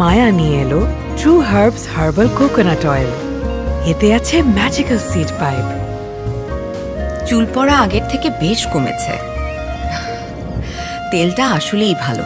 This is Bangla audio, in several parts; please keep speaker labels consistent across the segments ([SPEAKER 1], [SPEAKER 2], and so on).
[SPEAKER 1] মায়া নিয়ে এলো true herbs herbal coconut oil. এতে আছে ম্যাজিক্যাল সিড পাইপ।
[SPEAKER 2] চুল পড়া আগের থেকে বেশ কমেছে। তেলটা আসলেই ভালো।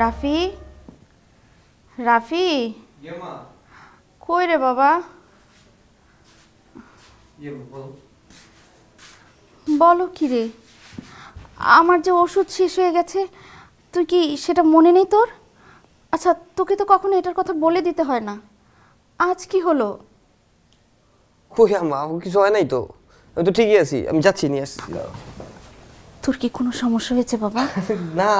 [SPEAKER 3] রাফি, রাফি কই রে বাবা? বলো কি রে, আমার যে ওষুধ শেষ হয়ে গেছে, তুই কি সেটা মনে নেই তোর? আচ্ছা, তোকে তো কখনো এটার কথা বলে দিতে হয় না, আজ কি হলো?
[SPEAKER 4] কই আমা, কিছু হয় নাই তো, আমি তো ঠিকই আছি, আমি যাচ্ছি, নিয়ে আসছি।
[SPEAKER 3] তোর কি কোনো সমস্যা হয়েছে বাবা?
[SPEAKER 4] না।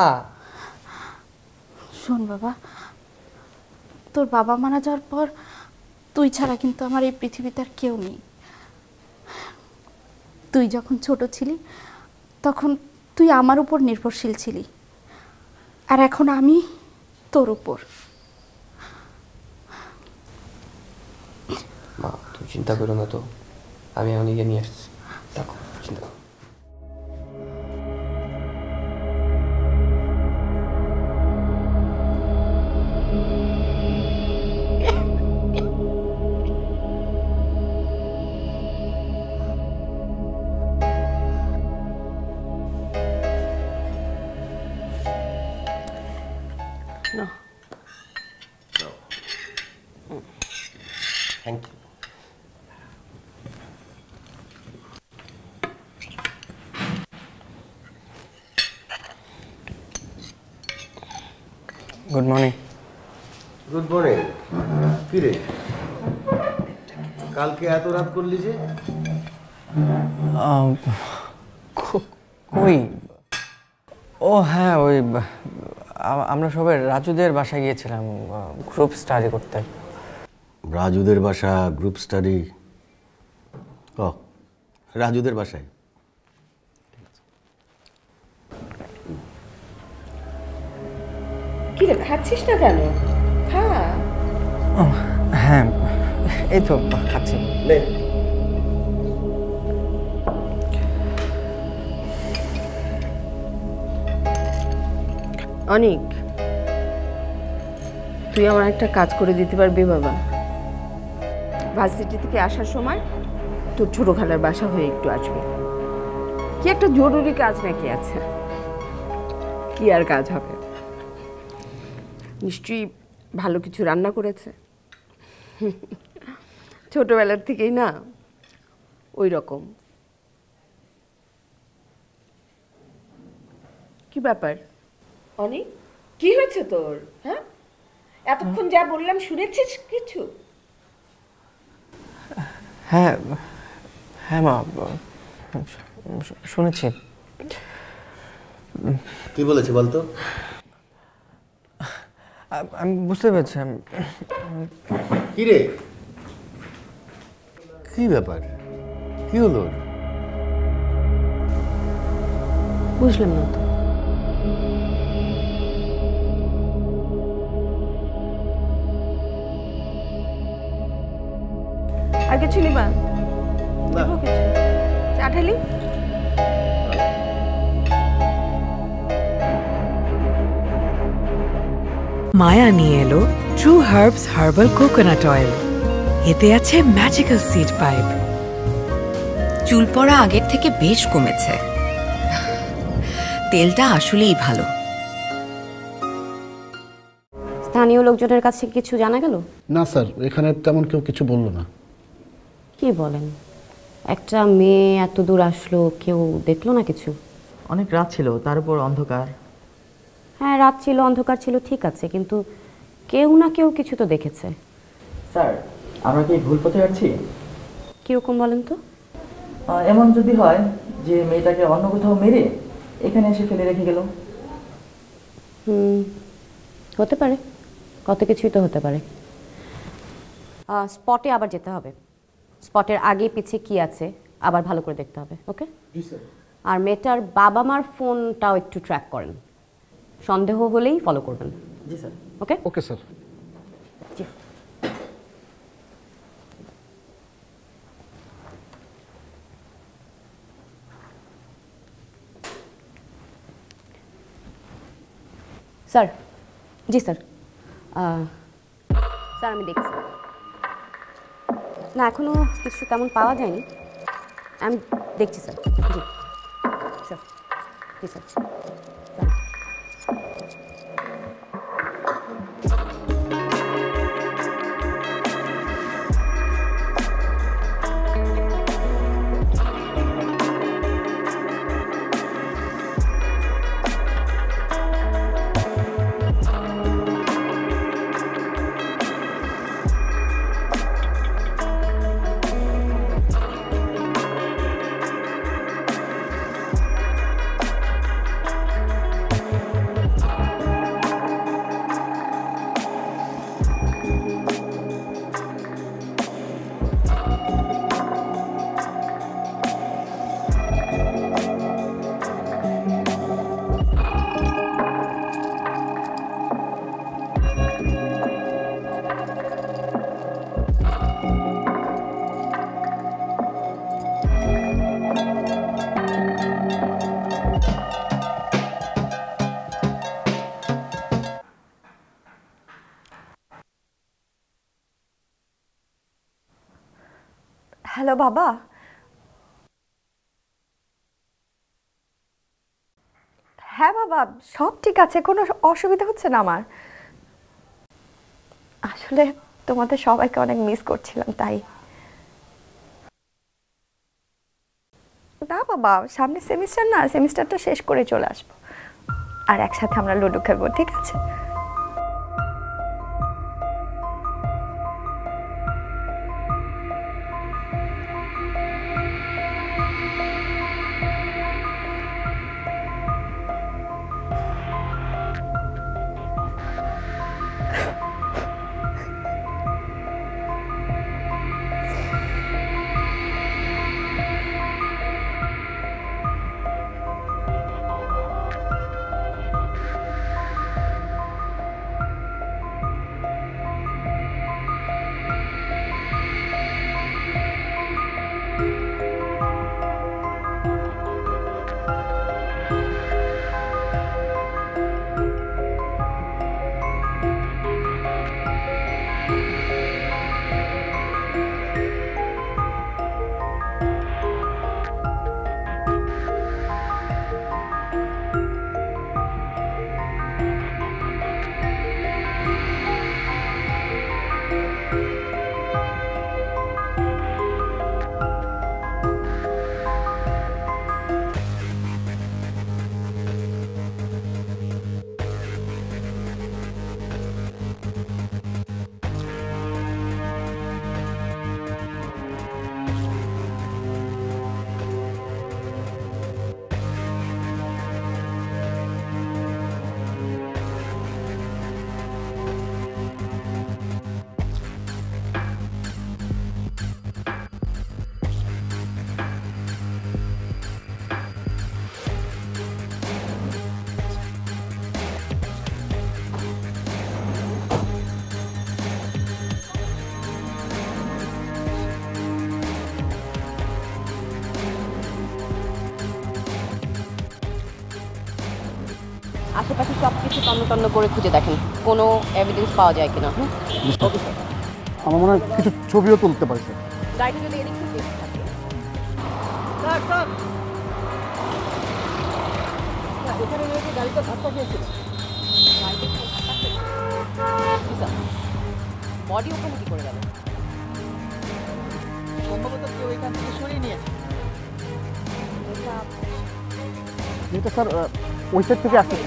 [SPEAKER 3] শোন বাবা, তোর বাবা মারা যাওয়ার পর তুই ছাড়া কিন্তু আমার এই পৃথিবীতে আর কেউ নেই। তুই যখন ছোট ছিলি তখন তুই আমার উপর নির্ভরশীল ছিলি, আর এখন আমি তোর উপর।
[SPEAKER 4] মা, তুমি চিন্তা করো না তো, আমি অনেকে নিয়ে আসছি, দেখো চিন্তা করো।
[SPEAKER 5] Thank you.
[SPEAKER 4] Good morning.
[SPEAKER 5] Good morning. কি রে, কালকে এত রাত করলি যে?
[SPEAKER 4] কই, ও হ্যাঁ, ওই আমরা সবাই রাজুদের বাসায় গিয়েছিলাম গ্রুপ স্টাডি করতে।
[SPEAKER 5] রাজুদের বাসা গ্রুপ স্টাডি? ও, রাজুদের বাসায়।
[SPEAKER 6] কি রে, খাচ্ছিস না কেন? হ্যাঁ
[SPEAKER 4] হ্যাঁ, এই তো খাচ্ছি।
[SPEAKER 5] নে।
[SPEAKER 6] অনিক, তুই আমার একটা কাজ করে দিতে পারবি বাবা? ভার্সিটি থেকে আসার সময় তোর ছোট খালার বাসা হয়ে একটু আসবি। কি একটা জরুরি কাজ নাকি আছে? কি আর কাজ হবে? নিশ্চয়ই ভালো কিছু রান্না করেছে। ছোটবেলার থেকেই না ওই রকম। কি ব্যাপার অনিক, কি হয়েছে তোর? হ্যাঁ, এতক্ষণ যা বললাম শুনেছিস কিছু?
[SPEAKER 4] হ্যাঁ হ্যাঁ মা, শুনেছি।
[SPEAKER 5] কি বলেছে বলতো?
[SPEAKER 4] আমি বুঝতে পেরেছি।
[SPEAKER 5] কি রে, কি ব্যাপার, কি হলো?
[SPEAKER 6] বুঝলাম না তো। আর কিছু নিবা? দেবো কিছু? চা ঢালি?
[SPEAKER 1] মায়া নিয়ে এলো true herbs herbal coconut oil. এতে আছে ম্যাজিক্যাল সিড পাইপ।
[SPEAKER 2] চুল পড়া আগের থেকে বেশ কমেছে। তেলটা আসলেই ভালো।
[SPEAKER 7] স্থানীয় লোকজনের কাছে কিছু জানা গেল?
[SPEAKER 8] না স্যার, এখানে তেমন কেউ কিছু বললো না।
[SPEAKER 7] কি বলেন, একটা মেয়ে এত দূর আসলো, কেউ দেখলো না কিছু?
[SPEAKER 9] অনেক রাত ছিল, তার উপর অন্ধকার।
[SPEAKER 7] হ্যাঁ, রাত ছিল, অন্ধকার ছিল, ঠিক আছে, কিন্তু কেউ না কেউ কিছু তো দেখেছে।
[SPEAKER 9] স্যার, আমরা কি ভুল পথে যাচ্ছি?
[SPEAKER 7] কিরকম বলেন তো?
[SPEAKER 9] এমন যদি হয় যে মেয়েটাকে অন্য কোথাও মেরে এখানে এসে ফেলে রেখে গেল?
[SPEAKER 7] হতে পারে, কত কিছুই তো হতে পারে। স্পটে আবার যেতে হবে। স্পটের আগে পিছে কি আছে আবার ভালো করে দেখতে হবে। ওকে?
[SPEAKER 9] জি স্যার।
[SPEAKER 7] আর মেয়েটার বাবা মার ফোনটাও একটু ট্র্যাক করেন, সন্দেহ হলেই ফলো করবেন।
[SPEAKER 9] জি স্যার।
[SPEAKER 7] ওকে?
[SPEAKER 8] Okay sir.
[SPEAKER 7] জি। স্যার। জি স্যার। স্যার আমি দেখছি। না, এখনো কিছু তেমন পাওয়া যায়নি, আমি দেখছি স্যার। জি স্যার। জি স্যার। স্যার।
[SPEAKER 10] হ্যালো বাবা। হ্যাঁ বাবা, সব ঠিক আছে, কোনো অসুবিধা হচ্ছে না আমার। আসলে তোমাদের সবাইকে অনেক মিস করছিলাম তাই। না বাবা, সামনে সেমিস্টার না, সেমিস্টারটা শেষ করে চলে আসবো, আর একসাথে আমরা লুডো খেলবো, ঠিক আছে?
[SPEAKER 7] আশেপাশে সব কিছু তন্ন করে খুঁজে দেখেন, কোনো এভিডেন্স পাওয়া যায় কিনা।
[SPEAKER 8] আমার মনে হয় কিছু ছবিও তুলতে পারছে।
[SPEAKER 7] গাড়িটা যদি এদিক থেকে থাকে।
[SPEAKER 9] গাড়িটা ধাক্কা খেয়েছিল।
[SPEAKER 7] বডি ওখানে কি করে গেল?
[SPEAKER 9] সম্ভবত কেউ এখান থেকে সরিয়ে নিয়েছে।
[SPEAKER 8] এটা স্যার ওই সাইড থেকে আসছে।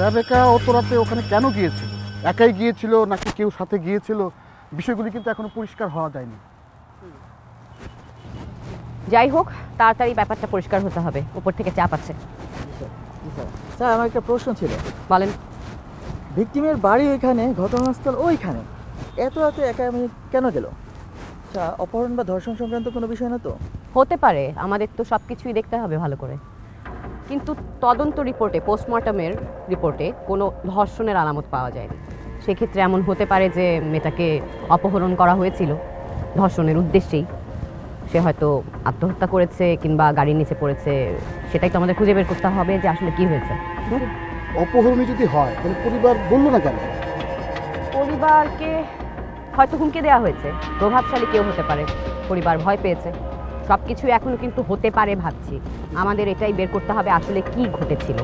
[SPEAKER 8] রেবেকা অত রাতে ওখানে কেন গিয়েছিল? একাই গিয়েছিল নাকি কেউ সাথে গিয়েছিল? বিষয়গুলি কিন্তু এখনো পরিষ্কার হওয়া যায়নি।
[SPEAKER 7] যাই হোক, তাড়াতাড়ি ব্যাপারটা পরিষ্কার হতে হবে, উপর থেকে চাপ আছে।
[SPEAKER 9] স্যার, আমার একটা প্রশ্ন ছিল।
[SPEAKER 7] বলেন।
[SPEAKER 9] ভিকটিমের বাড়ি ওইখানে, ঘটনাস্থল ওইখানে, এত রাতে একা আমি কেন গেল? আচ্ছা, অপহরণ বা ধর্ষণ সংক্রান্ত কোনো বিষয় না তো?
[SPEAKER 7] হতে পারে, আমাদের তো সব কিছুই দেখতে হবে ভালো করে। কিন্তু তদন্ত রিপোর্টে, পোস্টমর্টমের রিপোর্টে কোনো ধর্ষণের আলামত পাওয়া যায়নি। সেক্ষেত্রে এমন হতে পারে যে মেয়েটাকে অপহরণ করা হয়েছিল ধর্ষণের উদ্দেশ্যেই। সে হয়তো আত্মহত্যা করেছে কিংবা গাড়ির নিচে পড়েছে, সেটাই তো আমাদের খুঁজে বের করতে হবে যে আসলে কি হয়েছে।
[SPEAKER 8] অপহরণই যদি হয় তাহলে পরিবার বললো না কেন?
[SPEAKER 7] পরিবারকে হয়তো হুমকি দেওয়া হয়েছে, প্রভাবশালী কেউ হতে পারে, পরিবার ভয় পেয়েছে। সব কিছু এখনো কিন্তু হতে পারে ভাবছি, আমাদের এটাই বের করতে হবে আসলে কি ঘটেছিল।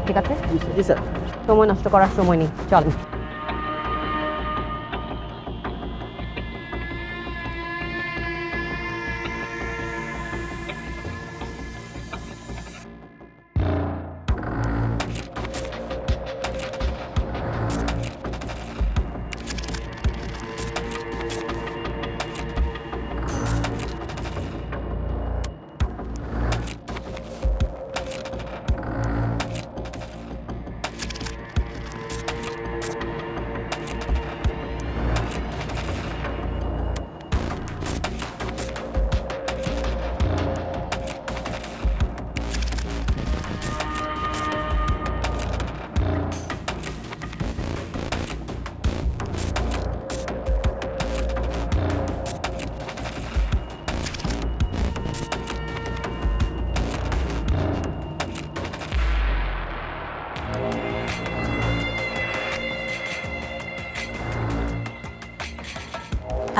[SPEAKER 7] ঠিক আছে?
[SPEAKER 9] জি স্যার।
[SPEAKER 7] সময় নষ্ট করার সময় নেই, চল।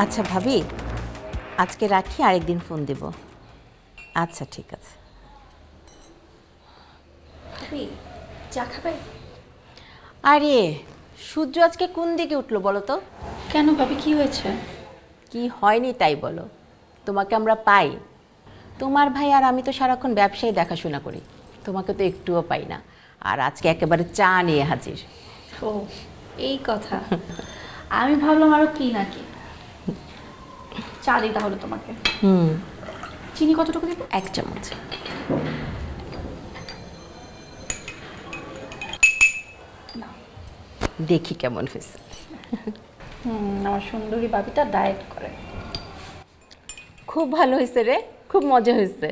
[SPEAKER 11] আচ্ছা ভাবি, আজকে রাখি, আরেকদিন ফোন দেব। আচ্ছা ঠিক আছে।
[SPEAKER 10] ভাবি চা খাবে?
[SPEAKER 11] আরে সূর্য আজকে কোন দিকে উঠলো বলো তো?
[SPEAKER 10] কেন ভাবি, কি হয়েছে?
[SPEAKER 11] কি হয়নি তাই বলো। তোমাকে আমরা পাই, তোমার ভাই আর আমি তো সারাক্ষণ ব্যবসায়ী দেখাশোনা করি, তোমাকে তো একটুও পাই না। আর আজকে একেবারে চা নিয়ে হাজির।
[SPEAKER 10] ও এই কথা, আমি ভাবলাম আরো কি নাকি। চা দিই তাহলে তোমাকে। চিনি কতটুকু দিব?
[SPEAKER 11] 1 চামচ। দেখি কেমন হয়েছে।
[SPEAKER 10] আমার সুন্দরী বাবিটা ডায়েট করে।
[SPEAKER 11] খুব ভালো হয়েছে রে, খুব মজা হয়েছে।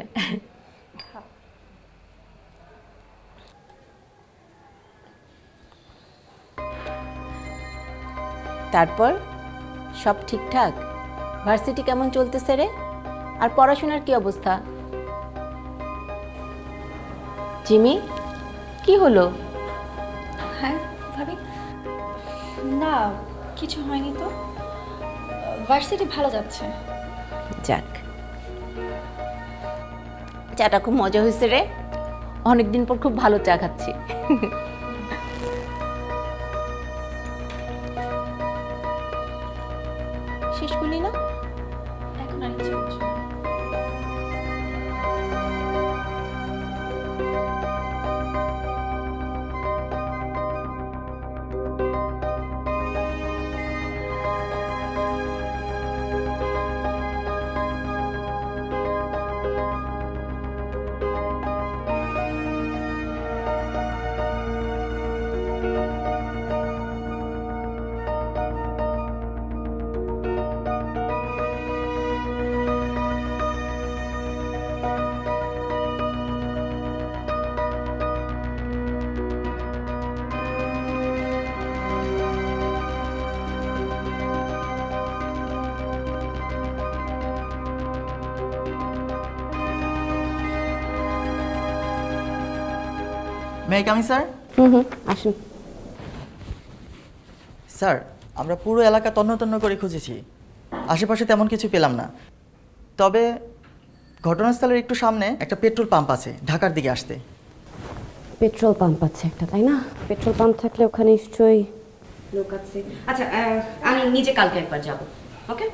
[SPEAKER 11] তারপর সব ঠিকঠাক? ভার্সিটি কেমন চলতেছে রে? আর পড়াশোনার কি অবস্থা? জিমি কি হলো?
[SPEAKER 10] হ্যাঁ ভাবি, না কিছু হয়নি তো, ভার্সিটি ভালো যাচ্ছে।
[SPEAKER 11] যাক, চাটা খুব মজা হয়েছে রে, অনেকদিন পর খুব ভালো চা খাচ্ছি। শেষ করলি না?
[SPEAKER 10] এখন আর ইচ্ছে করছে না।
[SPEAKER 9] May I coming sir?
[SPEAKER 11] আসুন।
[SPEAKER 9] স্যার, আমরা পুরো এলাকা তন্ন তন্ন করে খুঁজেছি, আশেপাশে তেমন কিছু পেলাম না। তবে ঘটনাস্থলের একটু সামনে একটা পেট্রোল পাম্প আছে ঢাকার দিকে আসতে।
[SPEAKER 7] পেট্রোল পাম্প আছে একটা, তাই না? পেট্রোল পাম্প থাকলে ওখানে নিশ্চয়ই লোক আছে। আচ্ছা, আমি নিজে কালকে একবার যাব। ওকে।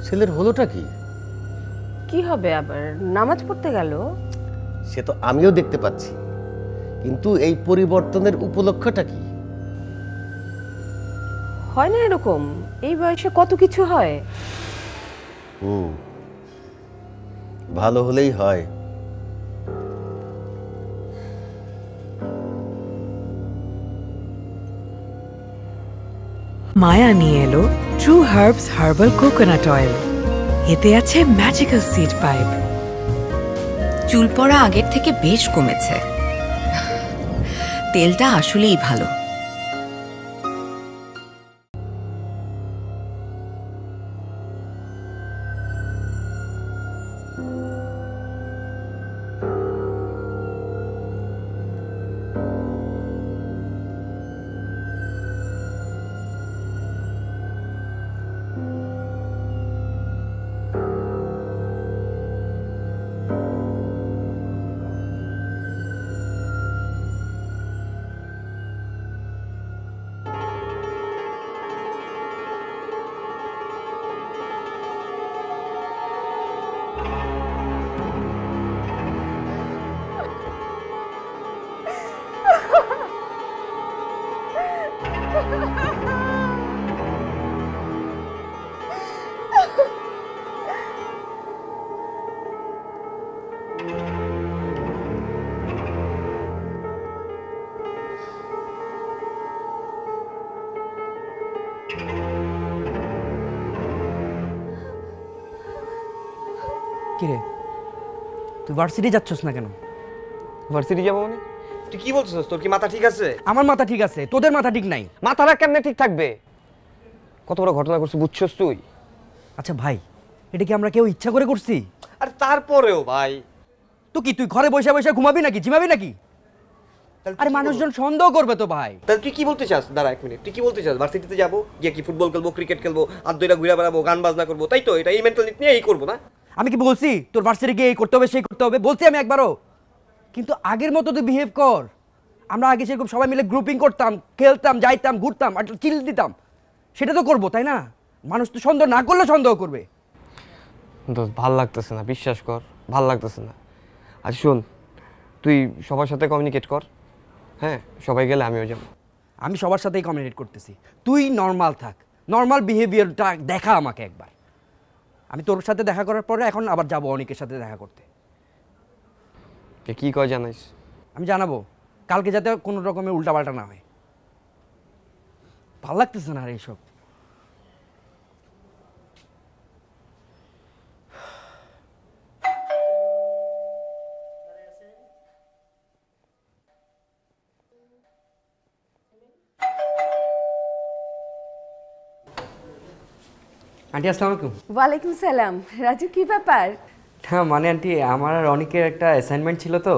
[SPEAKER 5] ছেলের হলোটা কি?
[SPEAKER 6] কি হবে আবার, নামাজ পড়তে গেল।
[SPEAKER 5] সে তো আমিও দেখতে পাচ্ছি, কিন্তু এই পরিবর্তনের উপলক্ষটা কি?
[SPEAKER 6] হয় না এরকম, এই বয়সে কত কিছু হয়।
[SPEAKER 5] ভালো হলেই হয়।
[SPEAKER 1] মায়া নিয়ে এলো true herbs herbal coconut oil. এতে আছে ম্যাজিক্যাল সিড পাইপ।
[SPEAKER 2] চুল পড়া আগের থেকে বেশ কমেছে। তেলটা আসলেই ভালো।
[SPEAKER 12] কিরে তুই ভার্সিটি যাচ্ছস না কেন?
[SPEAKER 4] ভার্সিটি যাবো মানে? তুই কি বলছিস? তোর কি মাথা ঠিক আছে?
[SPEAKER 12] আমার মাথা ঠিক আছে, তোদের মাথা ঠিক নাই।
[SPEAKER 4] মাথাটা কেমনে ঠিক থাকবে? কত বড় ঘটনা করছিস বুঝছস তুই?
[SPEAKER 12] আচ্ছা ভাই, এটা কি আমরা কেউ ইচ্ছা করে করছি?
[SPEAKER 4] আর তারপরেও ভাই,
[SPEAKER 12] তো কি তুই ঘরে বসে বসে ঘুমাবি নাকি, জিমাবি নাকি? আরে মানুষজন সন্দেহ করবে তো ভাই।
[SPEAKER 4] তাহলে তুই কি বলতে চাস? দাঁড়া এক মিনিট, তুই কি বলতে চাস? ভার্সিটিতে যাবো, গিয়ে কি ফুটবল খেলবো, ক্রিকেট খেলবো, আর দুইটা ঘুরে বেড়াবো, গান বাজনা করবো, তাই তো? এটা এই মেন্টালিটি নিয়ে এই করবো না?
[SPEAKER 12] আমি কি বলছি তোর ভার্সিটি গিয়ে এই করতে হবে সেই করতে হবে? বলছি আমি একবারও? কিন্তু আগের মতো তুই বিহেভ কর। আমরা আগে সেরকম সবাই মিলে গ্রুপিং করতাম, খেলতাম, যাইতাম, ঘুরতাম, আর চিল দিতাম, সেটা তো করবো তাই না? মানুষ তো সন্দেহ না করলে সন্দেহ করবে।
[SPEAKER 4] দোস্ত ভাল লাগতেছে না, বিশ্বাস কর, ভাল লাগতেছে না। আর শোন, তুই সবার সাথে কমিউনিকেট কর। হ্যাঁ, সবাই গেলে আমিও যাবো।
[SPEAKER 12] আমি সবার সাথেই কমিউনিকেট করতেছি, তুই নর্মাল থাক, নর্মাল বিহেভিয়ারটা দেখা আমাকে একবার। আমি তোর সাথে দেখা করার পরে এখন আবার যাবো অনেকের সাথে দেখা করতে।
[SPEAKER 4] কি কয় জানাইস?
[SPEAKER 12] আমি জানাবো, কালকে যাতে কোনো রকমের উল্টাপাল্টা না হয়। ভাল লাগতেছে না আর এইসব। আন্টি আসসালামু আলাইকুম।
[SPEAKER 6] ওয়ালাইকুম সালাম। রাজু কি ব্যাপার?
[SPEAKER 12] হ্যাঁ মানে আন্টি, আমার আর অনেকের একটা অ্যাসাইনমেন্ট ছিল তো,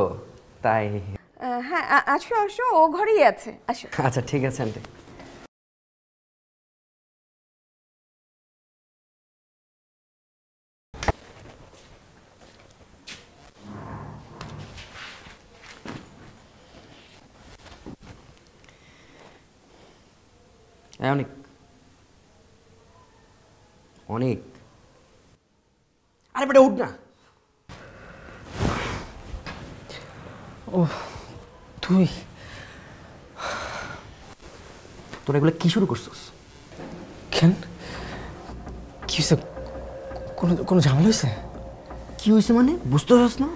[SPEAKER 12] তাই।
[SPEAKER 6] হ্যাঁ আসো আসো, ও ঘরেই আছে, আসো।
[SPEAKER 12] আচ্ছা ঠিক আছে আন্টি। অনেক অনেক, আরে বেটা উঠ না। ও তুই, তোরা এগুলো কি শুরু করছিস?
[SPEAKER 4] কেন, কি হয়েছে? কোনো ঝামেলা হয়েছে?
[SPEAKER 12] কি হয়েছে মানে বুঝতেছস না?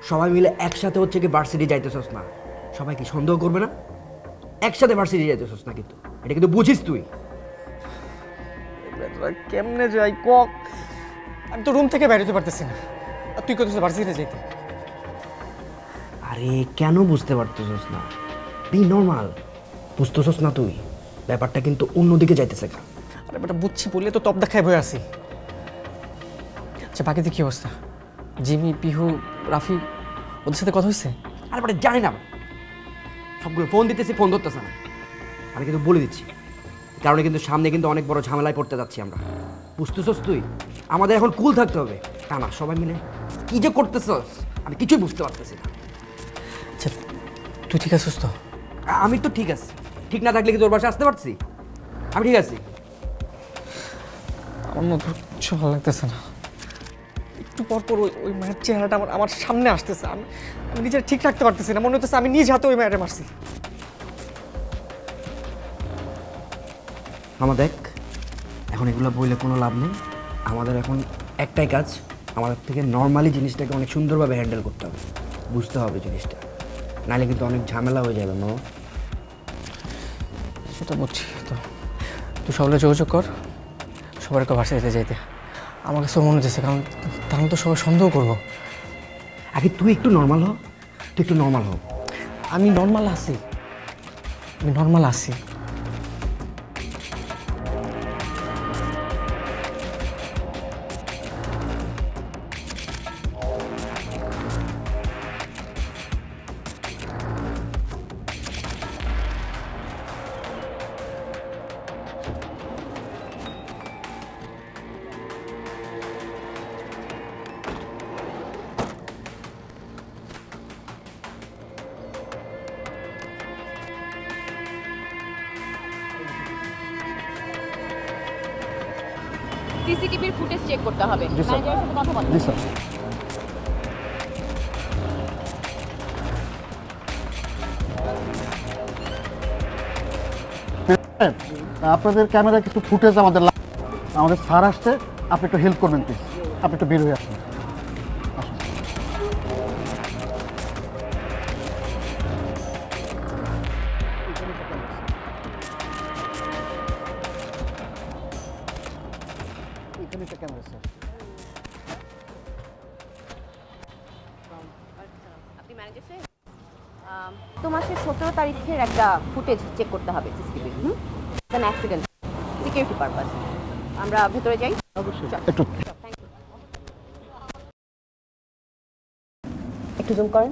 [SPEAKER 12] সবাই মিলে একসাথে হচ্ছে কি ভার্সিটি যাইতেছস না? সবাই কি সন্দেহ করবে না? একসাথে ভার্সিটি যাইতেছস না, কিন্তু এটা কিন্তু বুঝিস তুই।
[SPEAKER 4] কেমনে যাই ক? আমি তো রুম থেকে বেরোতে পারতেছি না, আর তুই কোথাও ভার্সিটিতে যাইতে?
[SPEAKER 12] আরে কেন বুঝতে পারতেছস না? বি নর্মাল, বুঝতেছস না তুই? ব্যাপারটা কিন্তু অন্যদিকে যাইতেছে।
[SPEAKER 4] আরে বেটা বুঝছি বললে তো তপ দেখায় বয়ে আসি। আচ্ছা বাকিতে কি অবস্থা? জিমি, পিহু, রাফি, ওদের সাথে কথা হয়েছে?
[SPEAKER 12] আরে বেটা জানি না, সবগুলো ফোন দিতেছি, ফোন ধরতেছে না। আমি কিন্তু বলে দিচ্ছি, কারণে কিন্তু সামনে কিন্তু অনেক বড় ঝামেলায় পড়তে যাচ্ছি আমরা, বুঝতেছস তুই? আমাদের এখন কুল থাকতে হবে, তা না সবাই মিলে কি যে করতেছস আমি কিছুই বুঝতে পারতেছি না।
[SPEAKER 4] আচ্ছা তুই ঠিক আছিস তো?
[SPEAKER 12] আমি তো ঠিক আছি, ঠিক না থাকলে কি তোর বাসায় আসতে পারছি? আমি ঠিক আছি।
[SPEAKER 4] আমার না কিছু ভালো লাগতেছে না। একটু পর পর ওই মায়ের চেহারাটা আমার সামনে আসতেছে। আমি নিজের ঠিক রাখতে পারতেছি না, মনে হচ্ছে আমি নিজ হাতে ওই মায়ের মারছি।
[SPEAKER 12] আমার দেখ, এখন এগুলো বললে কোনো লাভ নেই। আমাদের এখন একটাই কাজ, আমাদের থেকে নর্মালি জিনিসটাকে অনেক সুন্দরভাবে হ্যান্ডেল করতে হবে, বুঝতে হবে জিনিসটা, নাহলে কিন্তু অনেক ঝামেলা হয়ে যাবে। মা
[SPEAKER 4] সেটা বুঝছি তো, তুই সবাই যোগাযোগ কর, সবার একটা ভার্সিটিতে যেতে। আমার কাছে মনে হচ্ছে, কারণ তাহলে তো সবাই সন্দেহ করবো।
[SPEAKER 12] আগে তুই একটু নর্মাল হ, তুই একটু নর্মাল হ।
[SPEAKER 4] আমি নর্মাল আছি, আমি নর্মাল আছি।
[SPEAKER 7] সিসিটিভির ফুটেজ চেক করতে হবে।
[SPEAKER 8] জি স্যার।
[SPEAKER 7] ম্যানেজারের সাথে কথা বলতে
[SPEAKER 8] জি
[SPEAKER 7] হবে।
[SPEAKER 8] স্যার। আপনাদের ক্যামেরা কিছু ফুটেজ আমাদের আমাদের স্যার আসছে, আপনি একটু হেল্প করবেন প্লিজ, আপনি একটু বের হয়ে আসুন। এখানে একটা ক্যামেরা স্যার।
[SPEAKER 7] তোমার সে 17 তারিখের একটা ফুটেজ চেক করতে হবে সিসিটিভি। Accident, security purpose. আমরা ভেতরে যাই। একটু জুম করেন,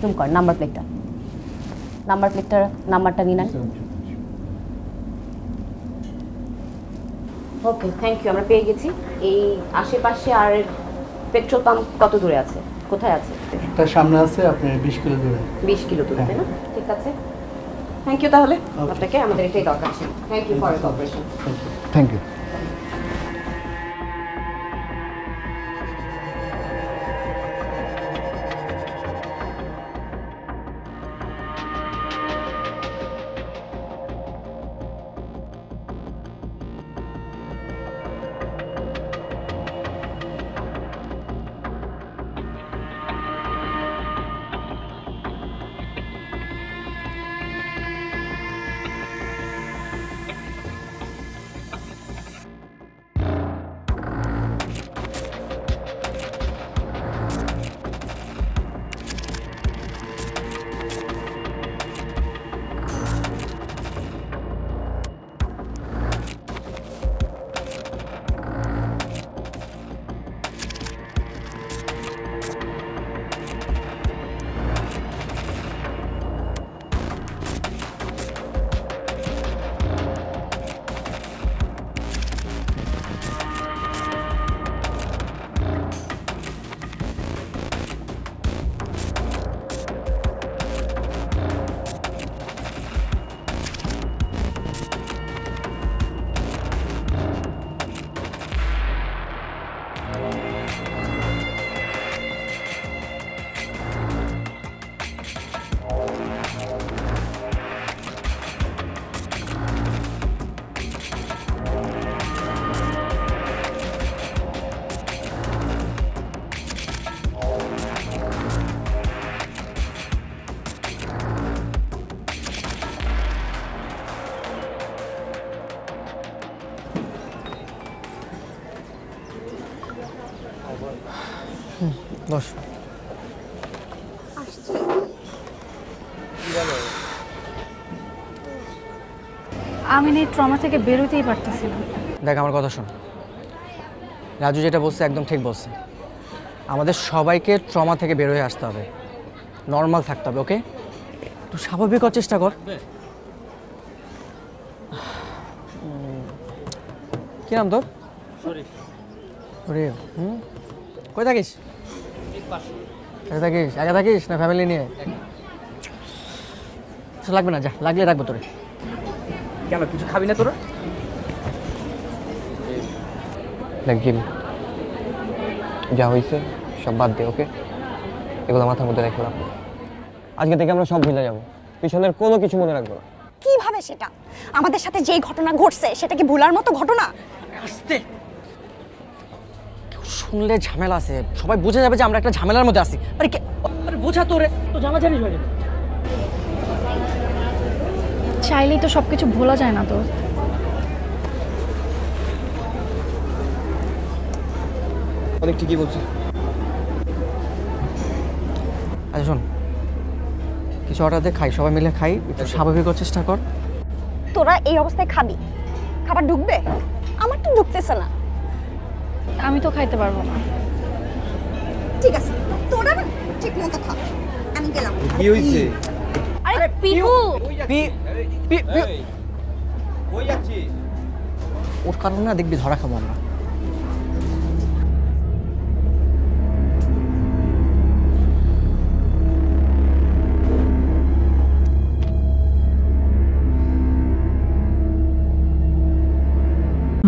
[SPEAKER 7] জুম করেন নাম্বার প্লেটটা, নাম্বারটা নিয়ে নেন। ওকে, থ্যাংক ইউ, আমরা পেয়ে গেছি। এই আশেপাশে আর পেট্রোল পাম্প কত দূরে আছে, কোথায় আছে?
[SPEAKER 13] একটা সামনে আছে, আপনি 20 কিলো দূরে।
[SPEAKER 7] 20 কিলো দূরে, তাই না? ঠিক আছে, থ্যাংক ইউ। তাহলে আপনাকে, আমাদের এটাই দরকার ছিল। Thank you for your cooperation.
[SPEAKER 8] Thank you.
[SPEAKER 4] Boss.
[SPEAKER 10] আমি এই ট্রমা থেকে বেরোতেই পারতেছি না।
[SPEAKER 9] দেখ আমার কথা শোন, রাজু যেটা বলছে একদম ঠিক বলছে। আমাদের সবাইকে ট্রমা থেকে বের হয়ে আসতে হবে, নর্মাল থাকতে হবে। ওকে, একটু স্বাভাবিক হওয়ার চেষ্টা কর। কি নাম তোর? কই থাকিস? একা থাকিস না ফ্যামিলি নিয়ে? লাগবে না, যা লাগলে রাখবো তোরে।
[SPEAKER 12] কেন, কিছু খাবি না তোরা?
[SPEAKER 4] যা হয়েছে সব বাদ দে, ওকে? এগুলো মাথার মধ্যে রেখে রাখবো। আজকে থেকে আমরা সব ভুলে যাবো, পিছনের কোনো কিছু মনে রাখবো না।
[SPEAKER 14] কিভাবে সেটা? আমাদের সাথে যেই ঘটনা ঘটছে সেটা কি ভুলার মতো ঘটনা?
[SPEAKER 9] আস্তে, শুনলে ঝামেলা আছে, সবাই বুঝে যাবে যে আমরা একটা ঝামেলার মধ্যে আছি। আরে বোঝা তোরে তো জানা জানিস হয়ে যাবে।
[SPEAKER 10] চাইলেই তো সবকিছু ভোলা যায় না দোস্ত।
[SPEAKER 4] অনেক ঠিকই বলছি।
[SPEAKER 9] আচ্ছা শোন, কিছু অর্ডার দে, খাই, সবাই মিলে খাই, একটু স্বাভাবিক হওয়ার চেষ্টা কর।
[SPEAKER 14] তোরা এই অবস্থায় খাবি? খাবার ঢুকবে? আমার তো ঢুকতেছে না।
[SPEAKER 10] আমি তো খাইতে পারবো না।
[SPEAKER 14] ঠিক আছে, তোরা ঠিক মতো খা, আমি গেলাম।
[SPEAKER 4] কি হইছে?
[SPEAKER 10] আরে পিহু,
[SPEAKER 4] কই যাচ্ছিস?
[SPEAKER 9] ওর কারণে না দেখবি ধরা খাবো আমরা।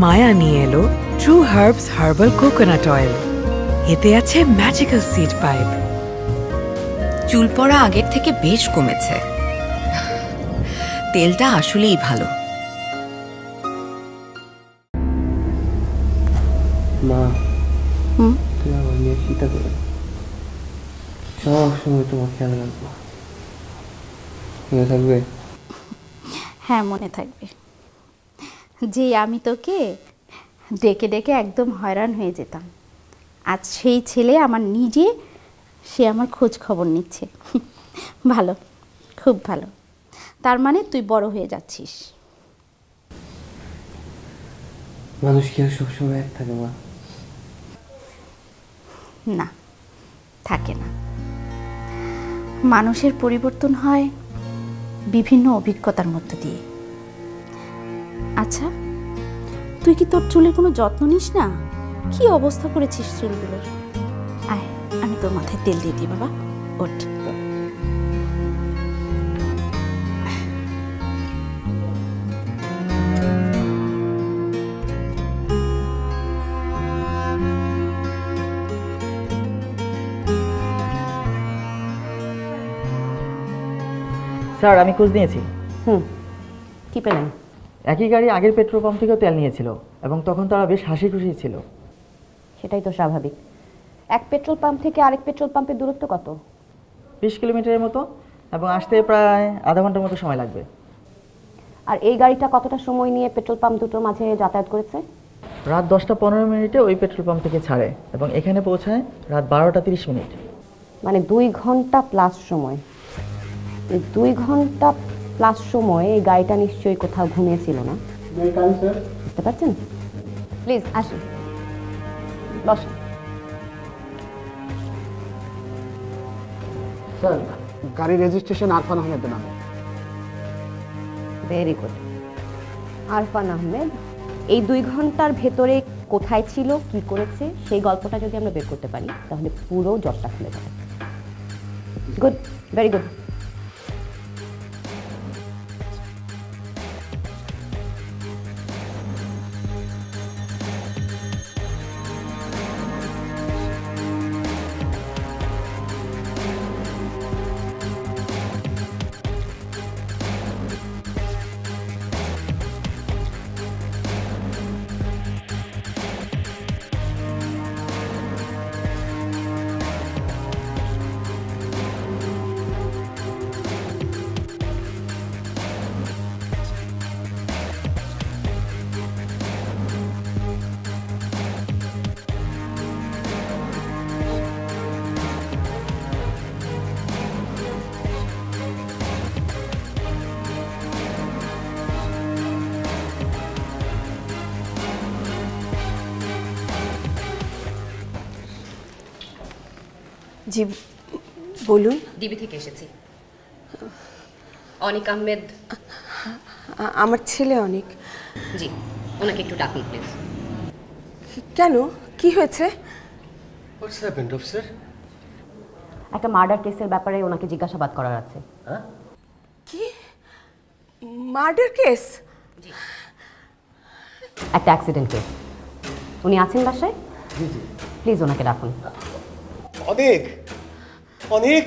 [SPEAKER 1] মায়া নিয়ে এলো true herbs herbal coconut oil. এতে আছে ম্যাজিক্যাল সিড পাইপ।
[SPEAKER 2] চুল পড়া আগের থেকে বেশ কমেছে। তেলটা আসলেই ভালো।
[SPEAKER 4] মা, তুমি আমার নিয়ে চিন্তা করো, সব সময় তোমার খেয়াল রাখবো, মনে থাকবে?
[SPEAKER 3] হ্যাঁ, মনে থাকবে। যে আমি তোকে ডেকে ডেকে একদম হয়রান হয়ে যেতাম, আজ সেই ছেলে আমার নিজে, সে আমার খোঁজ খবর নিচ্ছে। ভালো, খুব ভালো। তার মানে তুই বড় হয়ে যাচ্ছিস।
[SPEAKER 4] মানুষ কি আর সবসময় এক থাকে মা?
[SPEAKER 3] না, থাকে না। মানুষের পরিবর্তন হয় বিভিন্ন অভিজ্ঞতার মধ্য দিয়ে। আচ্ছা, তুই কি তোর চুলের কোনো যত্ন নিস না? কি অবস্থা করেছিস চুলগুলোর? আয়, আমি তোর মাথায় তেল দিয়ে দিই বাবা। ওঠ।
[SPEAKER 9] স্যার, আমি খোঁজ নিয়েছি।
[SPEAKER 7] কি পেলেন?
[SPEAKER 9] একই গাড়ি আগের পেট্রোল পাম্প থেকেও তেল নিয়েছিল এবং তখন তারা বেশ হাসি খুশি ছিল।
[SPEAKER 7] সেটাই তো স্বাভাবিক। এক পেট্রোল পাম্প থেকে আরেক পেট্রোল পাম্পের দূরত্ব কত?
[SPEAKER 9] 20 কিলোমিটারের মতো, এবং আসতে প্রায় আধা ঘন্টার মতো সময় লাগবে।
[SPEAKER 7] আর এই গাড়িটা কতটা সময় নিয়ে পেট্রোল পাম্প দুটোর মাঝে যাতায়াত করেছে?
[SPEAKER 9] রাত 10:15 ওই পেট্রোল পাম্প থেকে ছাড়ে এবং এখানে পৌঁছায় রাত 12:30।
[SPEAKER 7] মানে 2 ঘন্টা প্লাস সময়। এই 2 ঘন্টা প্লাস সময় এই গাড়িটা নিশ্চয়ই কোথাও ঘুমিয়েছিল না? বুঝতে পারছেন? প্লিজ আসুন, বসুন।
[SPEAKER 8] স্যার, গাড়ি রেজিস্ট্রেশন আরফান আহমেদের নামে।
[SPEAKER 7] Very good. আরফান আহমেদ এই 2 ঘন্টার ভেতরে কোথায় ছিল, কি করেছে, সেই গল্পটা যদি আমরা বের করতে পারি তাহলে পুরো জটটা খুলে যাবে। Good, very good.
[SPEAKER 6] জি বলুন।
[SPEAKER 7] ডিবি থেকে এসেছি। অনিক আহমেদ।
[SPEAKER 6] আমার ছেলে অনিক।
[SPEAKER 7] জি, ওনাকে একটু ডাকুন প্লিজ।
[SPEAKER 6] কেন, কি হয়েছে?
[SPEAKER 5] হোয়াটস হ্যাপেন্ড অফিসার?
[SPEAKER 7] একটা মার্ডার কেসের ব্যাপারে ওনাকে জিজ্ঞাসাবাদ করার আছে।
[SPEAKER 6] কি মার্ডার কেস?
[SPEAKER 7] একটা অ্যাক্সিডেন্ট কেস। উনি আছেন বাসায়?
[SPEAKER 5] জি জি।
[SPEAKER 7] প্লিজ ওনাকে ডাকুন।
[SPEAKER 5] অনেক অনেক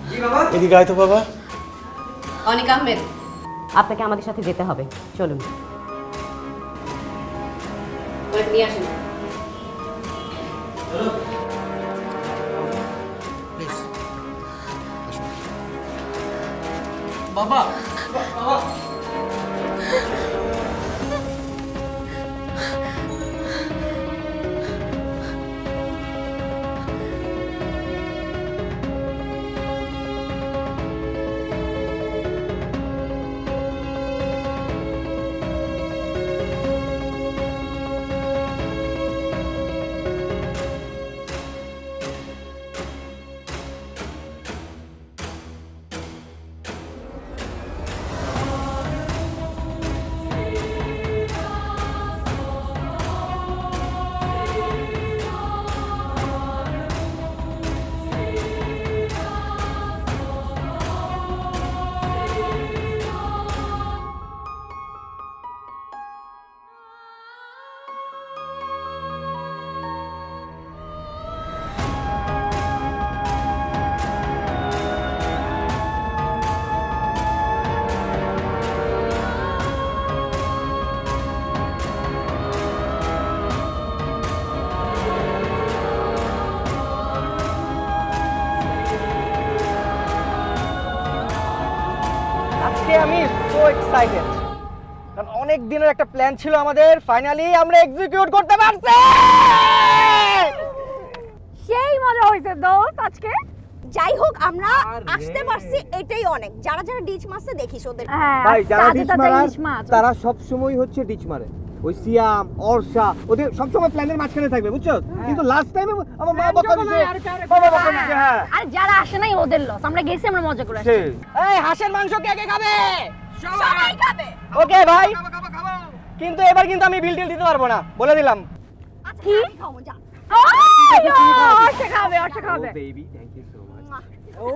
[SPEAKER 12] জি বাবা।
[SPEAKER 5] এদিকে আয় তো বাবা।
[SPEAKER 7] অনিক আহমেদ, আপনাকে আমাদের সাথে যেতে হবে, চলুন। ওনাকে নিয়ে আসুন।
[SPEAKER 12] বাবা, বাবা।
[SPEAKER 9] আজকে আমি সো এক্সাইটেড, কারণ অনেক দিনের একটা প্ল্যান ছিল আমাদের, ফাইনালি আমরা এক্সিকিউট করতে পারছি।
[SPEAKER 14] সেই মজা হয়েছে দোস্ত আজকে। যাই হোক আমরা আসতে পারছি, এটাই অনেক। যারা যারা ডিচ মারছে দেখিস ওদের।
[SPEAKER 9] ভাই যারা ডিচ মারে তারা সব সময় হচ্ছে ডিচ মারে। ওই সিয়াম অর্ষা ওদের সব সময় প্ল্যানের মাঝখানে থাকবে, বুঝছো? কিন্তু লাস্ট টাইমে আমার মা বকা দিছে, বাবা বকা দিছে। হ্যাঁ,
[SPEAKER 14] আর যারা আসে নাই ওদের লস। আমরা গেছি, আমরা মজা করে আসছি।
[SPEAKER 9] এই হাঁসের মাংস কে কে খাবে?
[SPEAKER 14] সবাই খাবে।
[SPEAKER 9] ওকে ভাই, কিন্তু এবার কিন্তু আমি বিল টিল দিতে পারবো না, বলে দিলাম।
[SPEAKER 14] কি খাবো যা? অর্ষা খাবে, অর্ষা খাবে।
[SPEAKER 9] Baby thank you so much. ও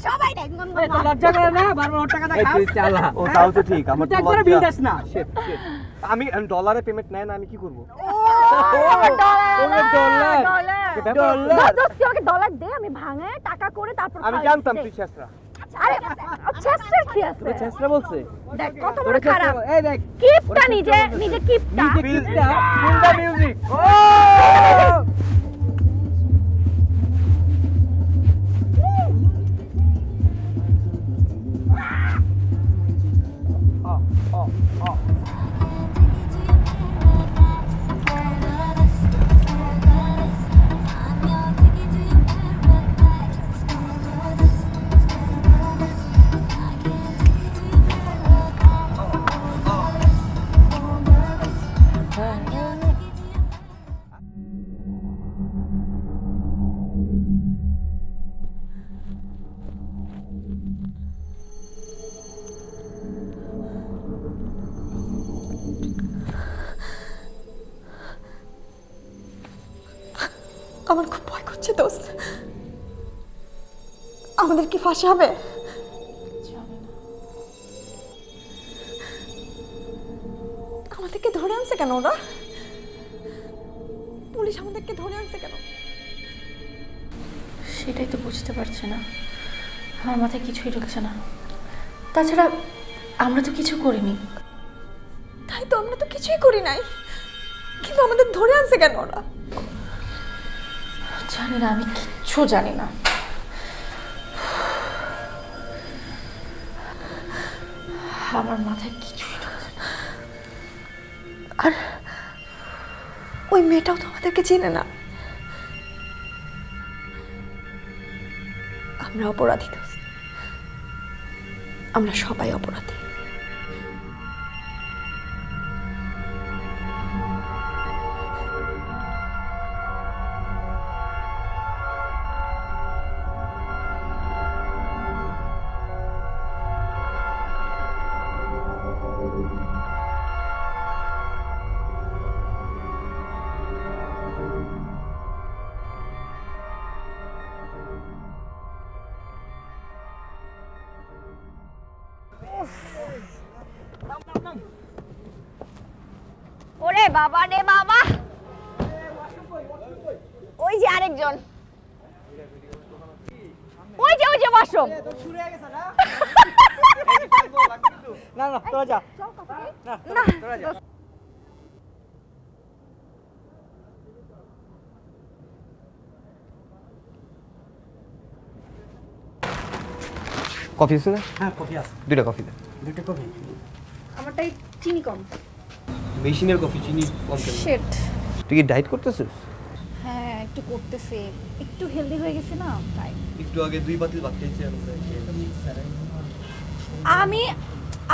[SPEAKER 14] সবাই দেখুন
[SPEAKER 9] তো লজ্জা করে না, বারবার ওর টাকা দেখাও। এই চালা, ও তাও তো ঠিক, আমার তো লজ্জা। বিল দাস না। শিট শিট, আমি ডলারে পেমেন্ট নেয় না, আমি কি করব?
[SPEAKER 14] ডলার দোস্ত তুই ওকে ডলার দে, আমি ভাঙায় টাকা করে তারপর
[SPEAKER 9] আমি জানতাম তুই ছেসরা।
[SPEAKER 14] আরে ছেসরা কি আছে?
[SPEAKER 9] তুই ছেসরা বলছে?
[SPEAKER 14] দেখ কত বড় খারাপ। এই দেখ কিপটা নিজে নিজে কিপটা।
[SPEAKER 9] কিপটা ফুল দা মিউজিক। ও
[SPEAKER 14] আমার খুব ভয় করছে দোস্ত। আমাদের কি ফাঁসি হবে? আমাদেরকে ধরে আনছে কেন ওরা? পুলিশ আমাদেরকে ধরে আনছে কেন?
[SPEAKER 10] সেটাই তো বুঝতে পারছি না, আমার মাথায় কিছুই ঢুকছে না। তাছাড়া আমরা তো কিছু করিনি।
[SPEAKER 14] তাই তো, আমরা তো কিছুই করি নাই, কিন্তু আমাদের ধরে আনছে কেন ওরা?
[SPEAKER 10] জানি না, আমি কিচ্ছু জানি না। আমার মাথায় কিছুই ঢুকছে না।
[SPEAKER 14] আর ওই মেয়েটাও তো আমাদেরকে চেনে না। আমরা অপরাধী দোস্ত, আমরা সবাই অপরাধী। ওরে বাবা রে বাবা, ওই যে আরেকজন, ওই যে ওয়াশরুম।
[SPEAKER 9] না না তোরা যা,
[SPEAKER 14] না
[SPEAKER 9] তোরা যা।
[SPEAKER 4] কফি আছে না?
[SPEAKER 9] হ্যাঁ কফি আছে।
[SPEAKER 4] দুইটা কফি দে।
[SPEAKER 9] দুইটা কফি।
[SPEAKER 14] আমারটাই চিনি কম।
[SPEAKER 4] মেশিনের কফি চিনি কম কেন?
[SPEAKER 14] শিট।
[SPEAKER 4] তুই কি ডায়েট করতেছিস?
[SPEAKER 14] হ্যাঁ একটু করতেছি, একটু হেলদি হয়ে গেছি না তাই।
[SPEAKER 4] একটু আগে 2 পাতিল ভাত খাইছি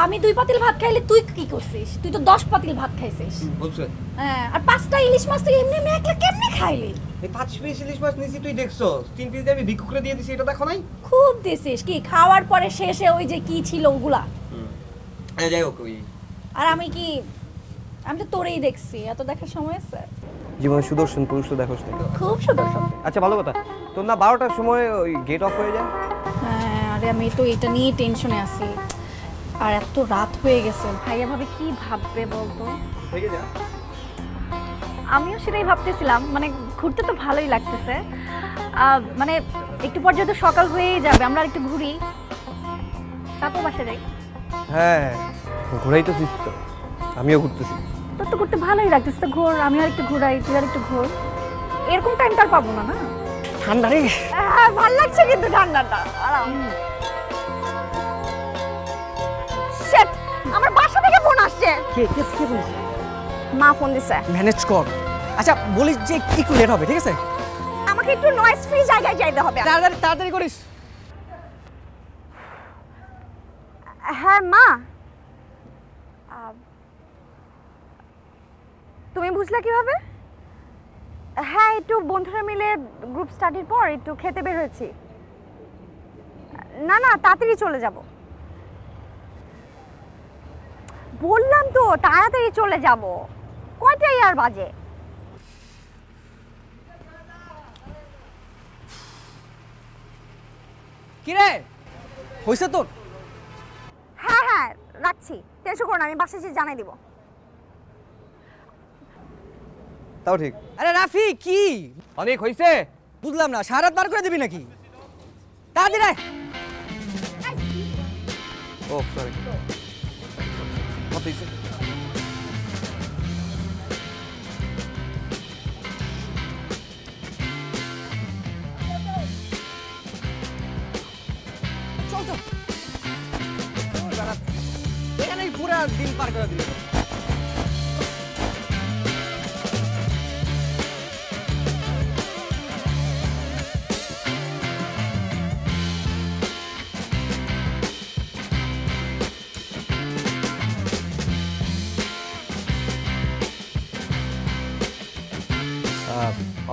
[SPEAKER 14] আমি 2 পাতিল ভাত খাইলে তুই কি করছিস? তুই তো 10 পাতিল ভাত খাইছিস।
[SPEAKER 4] বুঝছেন?
[SPEAKER 14] হ্যাঁ, আর 5টা ইলিশ মাছ তুই এমনি একলা কেমনে খাইলি?
[SPEAKER 4] এই 5 পিস ইলিশ মাছ নিছি তুই দেখছস? 3 পিস দিয়ে আমি ভিক্ষুকরে দিয়ে দিছি, এটা দেখো নাই?
[SPEAKER 14] খুব দিছিস কি, খাওয়ার পরে শেষে ওই যে কি ছিল ওগুলা।
[SPEAKER 4] যাই হোক ওই।
[SPEAKER 14] আর আমি তো তোরেই দেখছি, এত দেখার সময় আছে?
[SPEAKER 4] জীবনে সুদর্শন পুরুষ তো দেখোস না।
[SPEAKER 14] খুব সুদর্শন।
[SPEAKER 4] আচ্ছা ভালো কথা, তোর না 12টার সময় ওই গেট অফ হয়ে যায়?
[SPEAKER 14] হ্যাঁ, আরে আমি তো এটা নিয়ে টেনশনে আছি। আর এত রাত হয়ে গেছে, ভাইয়া ভাবে কি ভাববে বলতো?
[SPEAKER 4] থেকে যা।
[SPEAKER 14] আমিও সেটাই ভাবতেছিলাম, মানে ঘুরতে তো ভালোই লাগতেছে, মানে একটু পর যেহেতু সকাল হয়েই যাবে, আমরা একটু ঘুরি, তারপর বাসা যাই।
[SPEAKER 4] হ্যাঁ ঘোরাই তো সুস্থ, আমিও ঘুরতেছি।
[SPEAKER 14] তোর তো ঘুরতে ভালোই লাগতেছে, তো ঘোর, আমি আর একটু ঘুরাই, তুই আর একটু ঘোর। এরকম টাইম তো আর পাবো না। না
[SPEAKER 4] ঠান্ডা রে।
[SPEAKER 14] হ্যাঁ ভালো লাগছে কিন্তু ঠান্ডাটা, আরাম। কে
[SPEAKER 9] কে কে কে বলিস?
[SPEAKER 14] মা ফোন দিছে।
[SPEAKER 9] ম্যানেজ কর। আচ্ছা বলিস যে একটু লেট হবে, ঠিক আছে?
[SPEAKER 14] আমাকে একটু নয়েজ ফ্রি জায়গায় যাইতে হবে।
[SPEAKER 9] তাড়াতাড়ি তাড়াতাড়ি করিস।
[SPEAKER 14] হ্যাঁ মা, তুমি বুঝলা কিভাবে? হ্যাঁ, একটু বন্ধুরা মিলে গ্রুপ স্টাডির পর একটু খেতে বের হয়েছি। না না, তাড়াতাড়ি চলে যাব। বললাম তো তাড়াতাড়ি চলে যাব। কয়টাই আর বাজে?
[SPEAKER 9] কি রে হইছে তোর?
[SPEAKER 14] হ্যাঁ হ্যাঁ, রাখছি, টেনশন করো না, আমি বাসায় এসে জানাই দিব।
[SPEAKER 4] তাও ঠিক।
[SPEAKER 9] আরে রাফি কি
[SPEAKER 4] অনেক হইছে?
[SPEAKER 9] বুঝলাম না, সারা রাত পার করে দিবি নাকি? তাড়াতাড়ি রে।
[SPEAKER 4] ও সরি, কত হইছে?
[SPEAKER 9] চল চল, এখানেই পুরো দিন পার করে দিবি।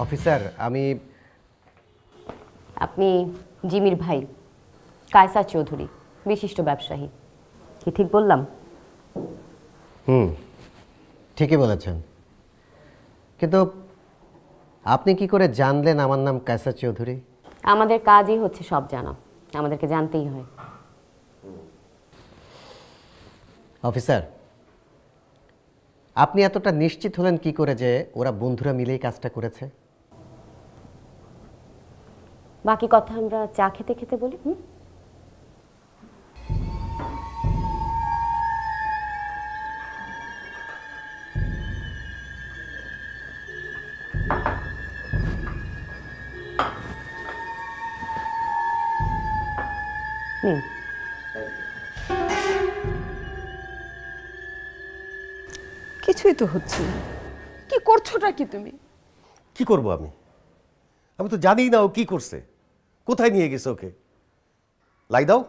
[SPEAKER 5] অফিসার,
[SPEAKER 7] আপনি জিমির ভাই কায়সার চৌধুরী, বিশিষ্ট ব্যবসায়ী, কি ঠিক বললাম?
[SPEAKER 5] ঠিকই বলেছেন, কিন্তু আপনি কি করে জানলেন আমার নাম কায়সার চৌধুরী?
[SPEAKER 7] আমাদের কাজই হচ্ছে সব জানা, আমাদেরকে জানতেই হয়।
[SPEAKER 5] অফিসার, আপনি এতটা নিশ্চিত হলেন কি করে যে ওরা বন্ধুরা মিলেই কাজটা করেছে?
[SPEAKER 7] বাকি কথা আমরা চা খেতে খেতে বলি।
[SPEAKER 6] কিছুই তো হচ্ছে না। কি করছোটা কি তুমি?
[SPEAKER 5] কি করব আমি? আমি তো জানিই না ও কি করছে, কোথায় নিয়ে গেছে ওকে। লাই দাও,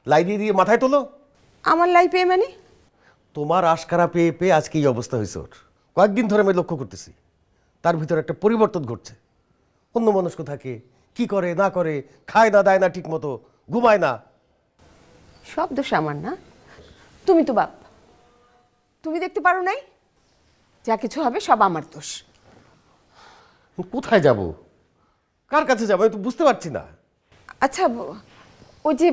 [SPEAKER 5] লাই দিয়ে দিয়ে মাথায় তোলো।
[SPEAKER 6] আমার লাই পেয়ে মানে?
[SPEAKER 5] তোমার আশকারা পেয়ে পেয়ে আজকে এই অবস্থা হয়েছে ওর। কয়েকদিন ধরে আমি লক্ষ্য করতেছি তার ভিতরে একটা পরিবর্তন ঘটছে। অন্য মনস্ক থাকে, কি করে না করে, খায় না দায় না ঠিক মতো, ঘুমায় না।
[SPEAKER 6] সব দোষ আমার না? তুমি তো বাপ, তুমি দেখতে পারো নাই? যা কিছু হবে সব আমার দোষ।
[SPEAKER 5] কোথায় যাব, কার কাছে যাবো আমি তো বুঝতে পারছি না।
[SPEAKER 6] আচ্ছা, ওই যে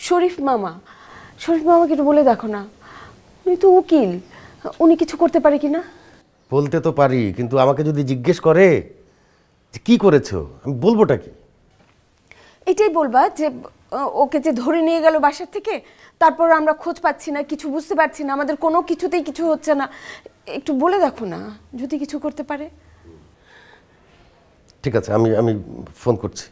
[SPEAKER 6] শরীফ মামাকে একটু বলে দেখো না, উনি তো উকিল, উনি কিছু করতে পারে কিনা?
[SPEAKER 5] বলতে তো পারি, কিন্তু আমাকে যদি জিজ্ঞেস করে যে কি করেছো, আমি বলবোটা কি?
[SPEAKER 6] এটাই বলবা যে ওকে যে ধরে নিয়ে গেল বাসার থেকে, তারপর আমরা খোঁজ পাচ্ছি না, কিছু বুঝতে পারছি না, আমাদের কোনো কিছুতেই কিছু হচ্ছে না। একটু বলে দেখো না, যদি কিছু করতে পারে।
[SPEAKER 5] ঠিক আছে, আমি ফোন করছি।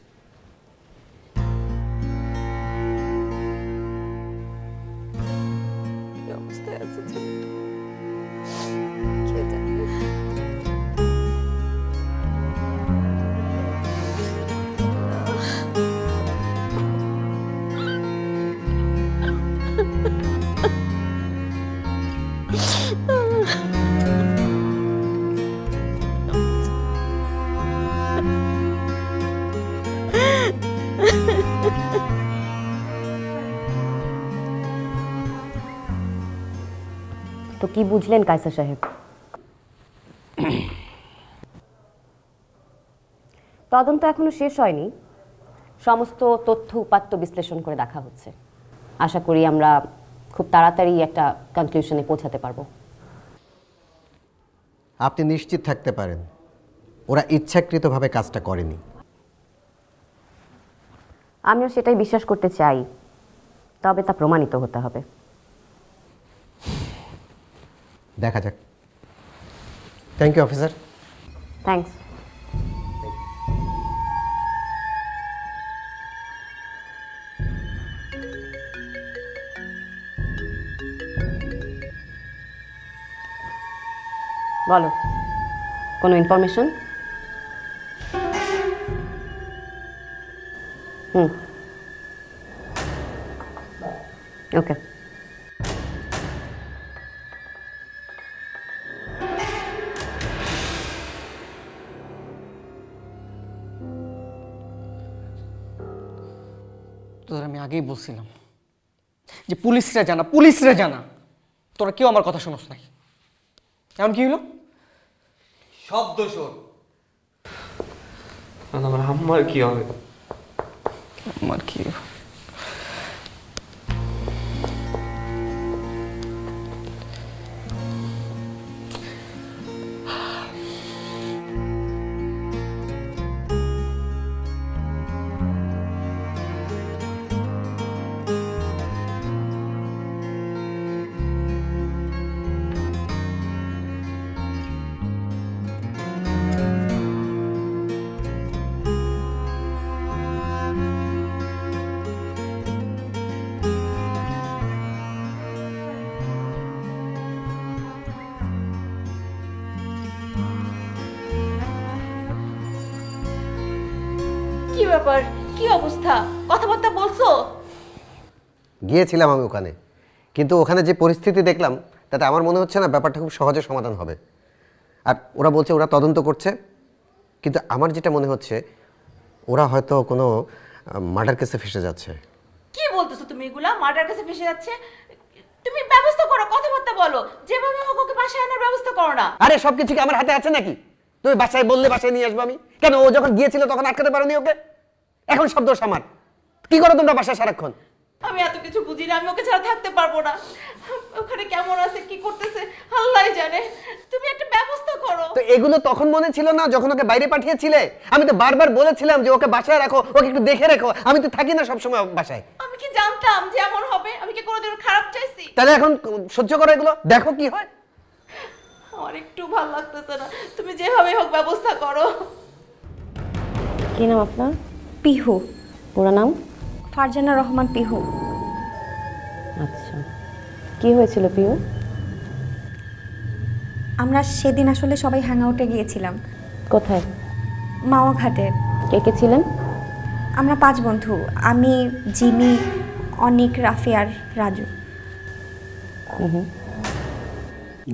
[SPEAKER 6] কি অবস্থায় আছে কে জানে।
[SPEAKER 7] তো কি বুঝলেন কায়সার সাহেব? তদন্ত এখনো শেষ হয়নি, সমস্ত তথ্য উপাত্ত বিশ্লেষণ করে দেখা হচ্ছে। আশা করি আমরা খুব তাড়াতাড়ি একটা কনক্লুশনে পৌঁছাতে পারবো।
[SPEAKER 5] আপনি নিশ্চিত থাকতে পারেন ওরা ইচ্ছাকৃতভাবে কাজটা করেনি।
[SPEAKER 7] আমিও সেটাই বিশ্বাস করতে চাই, তবে তা প্রমাণিত হতে হবে।
[SPEAKER 5] দেখা যাক। Thank you officer.
[SPEAKER 7] থ্যাঙ্কস। বলো, কোনো ইনফরমেশন? ওকে।
[SPEAKER 9] তোদের আমি আগেই বলছিলাম যে পুলিশরা জানা, তোরা কেউ আমার কথা শোনস নাই। এখন কি হলো?
[SPEAKER 4] সব দোষ ওর। আমার আম্মার কি হবে?
[SPEAKER 9] আমার কি হবে?
[SPEAKER 11] কি ব্যাপার, কি অবস্থা, কথাবার্তা বলছো?
[SPEAKER 15] গিয়েছিলাম আমি ওখানে, কিন্তু ওখানে যে পরিস্থিতি দেখলাম তাতে আমার মনে হচ্ছে না ব্যাপারটা খুব সহজে সমাধান হবে। আর ওরা বলছে ওরা তদন্ত করছে, কিন্তু আমার যেটা মনে হচ্ছে ওরা হয়তো কোনো মার্ডার কেসে ফেসে যাচ্ছে।
[SPEAKER 11] কি বলতেছো তুমি এগুলা? মার্ডার কেসে ফেসে যাচ্ছে? তুমি ব্যবস্থা করো, কথাবার্তা বলো, যেভাবে হোক ওকে বাসায় আনার ব্যবস্থা করো না।
[SPEAKER 15] আরে সবকিছু কি আমার হাতে আছে নাকি? তুমি বাসায় বললে বাসায় নিয়ে আসবো আমি? কেন ও যখন গিয়েছিল তখন আটকাতে পারোনি ওকে? এখন সব দোষ আমার। কি করো তোমরা বাসায় সারাক্ষণ?
[SPEAKER 11] আমি এত কিছু বুঝি না, আমি ওকে ছাড়া থাকতে পারবো না। ওখানে কেমন আছে, কি করতেছে আল্লাহই জানে। তুমি একটা ব্যবস্থা করো।
[SPEAKER 15] তো এগুলো তখন মনে ছিল না যখন ওকে বাইরে পাঠিয়েছিলে? আমি তো বারবার বলেছিলাম যে ওকে বাসায় রাখো, ওকে একটু দেখে রাখো। আমি তো থাকি না সবসময় বাসায়।
[SPEAKER 11] আমি কি জানতাম যে এমন হবে? আমি কি কোনোদিন খারাপ চাইছি?
[SPEAKER 15] তাহলে এখন সহ্য করো এগুলো, দেখো কি হয়।
[SPEAKER 11] আমার একটু ভালো লাগতেছে না, তুমি যেভাবে হোক ব্যবস্থা করো।
[SPEAKER 7] কি নাম আপনার?
[SPEAKER 14] পিহু।
[SPEAKER 7] পুরো নাম?
[SPEAKER 14] ফারজানা রহমান পিহু।
[SPEAKER 7] আচ্ছা, কি হয়েছিল পিহু?
[SPEAKER 14] আমরা সেদিন আসলে সবাই হ্যাং আউটে গিয়েছিলাম।
[SPEAKER 7] কোথায়?
[SPEAKER 14] মাওয়া ঘাটে।
[SPEAKER 7] কে কে ছিলেন?
[SPEAKER 14] আমরা 5 বন্ধু, আমি, জিমি, অনিক, রাফি আর রাজু।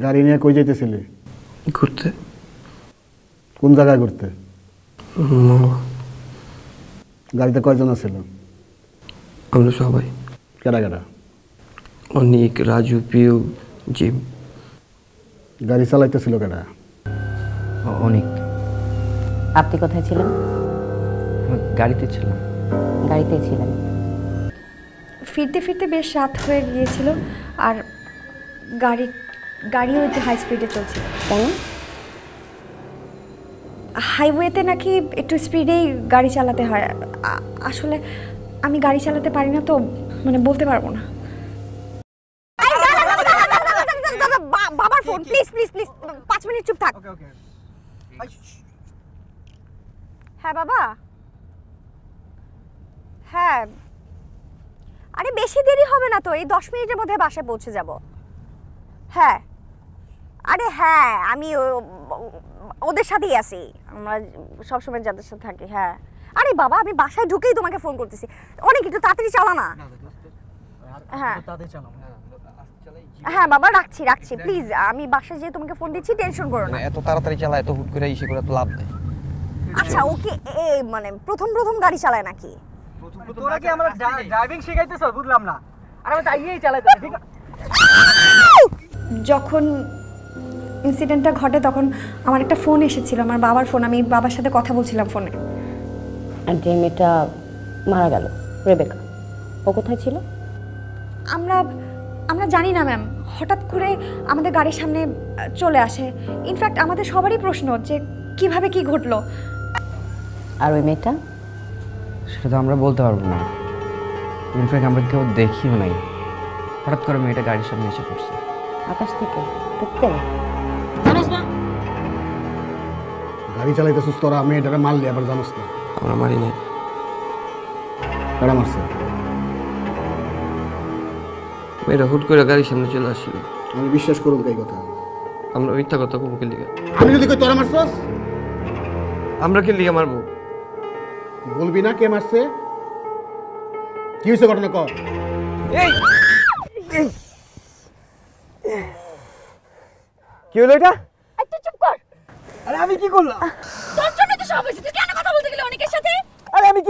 [SPEAKER 8] গাড়ি নিয়ে কই যাইতেছিলি?
[SPEAKER 4] ঘুরতে।
[SPEAKER 8] কোন জায়গায় ঘুরতে? গাড়িতে কয়জন ছিল?
[SPEAKER 4] আমরা সবাই।
[SPEAKER 8] কেডা কেডা?
[SPEAKER 4] অনিক, রাজু, পিউ, জিম।
[SPEAKER 8] গাড়ি চালাইতেছিল কেডা?
[SPEAKER 12] অনেক।
[SPEAKER 7] আপনি কোথায় ছিলেন?
[SPEAKER 12] গাড়িতে ছিলাম।
[SPEAKER 7] গাড়িতেই ছিলেন।
[SPEAKER 14] ফিরতে ফিরতে বেশ রাত হয়ে গিয়েছিল, আর গাড়িও একটু হাই স্পিডে চলছিল।
[SPEAKER 7] কেন?
[SPEAKER 14] হাইওয়েতে নাকি একটু স্পিডেই গাড়ি চালাতে হয়। আসলে আমি গাড়ি চালাতে পারি না, তো মানে বলতে পারবো না।
[SPEAKER 16] বাবার phone, please please please 5 minute চুপ থাক। হ্যাঁ বাবা। হ্যাঁ, আরে বেশি দেরি হবে না তো, এই 10 মিনিটের মধ্যে বাসায় পৌঁছে যাব। হ্যাঁ, আরে হ্যাঁ, আমি ওদের সাথেই আছি, আমরা সবসময় যাদের সাথে থাকি। হ্যাঁ, আরে বাবা আমি বাসায় ঢুকেই তোমাকে ফোন করতেছি। অনেক একটু তাড়াতাড়ি চালা না। হ্যাঁ হ্যাঁ বাবা, রাখছি রাখছি প্লিজ। আমি বাসায় যেয়ে তোমাকে ফোন দিচ্ছি, টেনশন করো না।
[SPEAKER 4] এত তাড়াতাড়ি চালায়, এত হুট করে ইসে করে তো লাভ নেই।
[SPEAKER 16] আচ্ছা ওকে, মানে প্রথম গাড়ি চালায় নাকি?
[SPEAKER 9] তোরা কি আমরা ড্রাইভিং শেখাইতেছ? বুঝলাম না। আরে আমি তাইয়েই চালাইতে, ঠিক আছে?
[SPEAKER 14] যখন ইনসিডেন্টটা ঘটে তখন আমার একটা ফোন এসেছিল, আমার বাবার ফোন। আমি বাবার সাথে কথা বলছিলাম ফোনে।
[SPEAKER 7] আর যে মেয়েটা মারা গেল, রেবেকা, ও কোথায় ছিল?
[SPEAKER 14] আমরা জানি না ম্যাম, হঠাৎ করে আমাদের গাড়ির সামনে চলে আসে। ইনফ্যাক্ট আমাদের সবারই প্রশ্ন যে কিভাবে কি ঘটলো।
[SPEAKER 7] আর ওই মেয়েটা?
[SPEAKER 12] সেটা তো আমরা বলতে পারবো না। ইনফ্যাক্ট আমরা কেউ দেখিও নাই। হঠাৎ করে মেয়েটা গাড়ির সামনে এসে পড়ছে
[SPEAKER 7] আকাশ থেকে। দেখতে
[SPEAKER 11] জানোস না?
[SPEAKER 8] গাড়ি চালাইতেছিস তোরা, মেয়েটারে মারলি আবার জানোস না?
[SPEAKER 4] আমরা মারি নাই।
[SPEAKER 8] কেডা মারছে?
[SPEAKER 4] মেয়েটা হুট করে গাড়ির সামনে চলে আসছিল।
[SPEAKER 8] আমি বিশ্বাস করুন এই কথা?
[SPEAKER 4] আমরা মিথ্যা কথা কবো কে লিগা?
[SPEAKER 8] আমি যদি কই তোরা মারছস?
[SPEAKER 4] আমরা কে লিগা মারবো?
[SPEAKER 8] বলবি না কে মারছে? কি হয়েছে ঘটনা কর।
[SPEAKER 12] কি হলো এটা?
[SPEAKER 14] একটু চুপ কর।
[SPEAKER 12] আরে আমি কি করলাম?
[SPEAKER 14] তোর জন্য তো সব হয়েছে। তুই কেন কথা বলতে গেলি অনেকের সাথে?
[SPEAKER 12] আরে আমি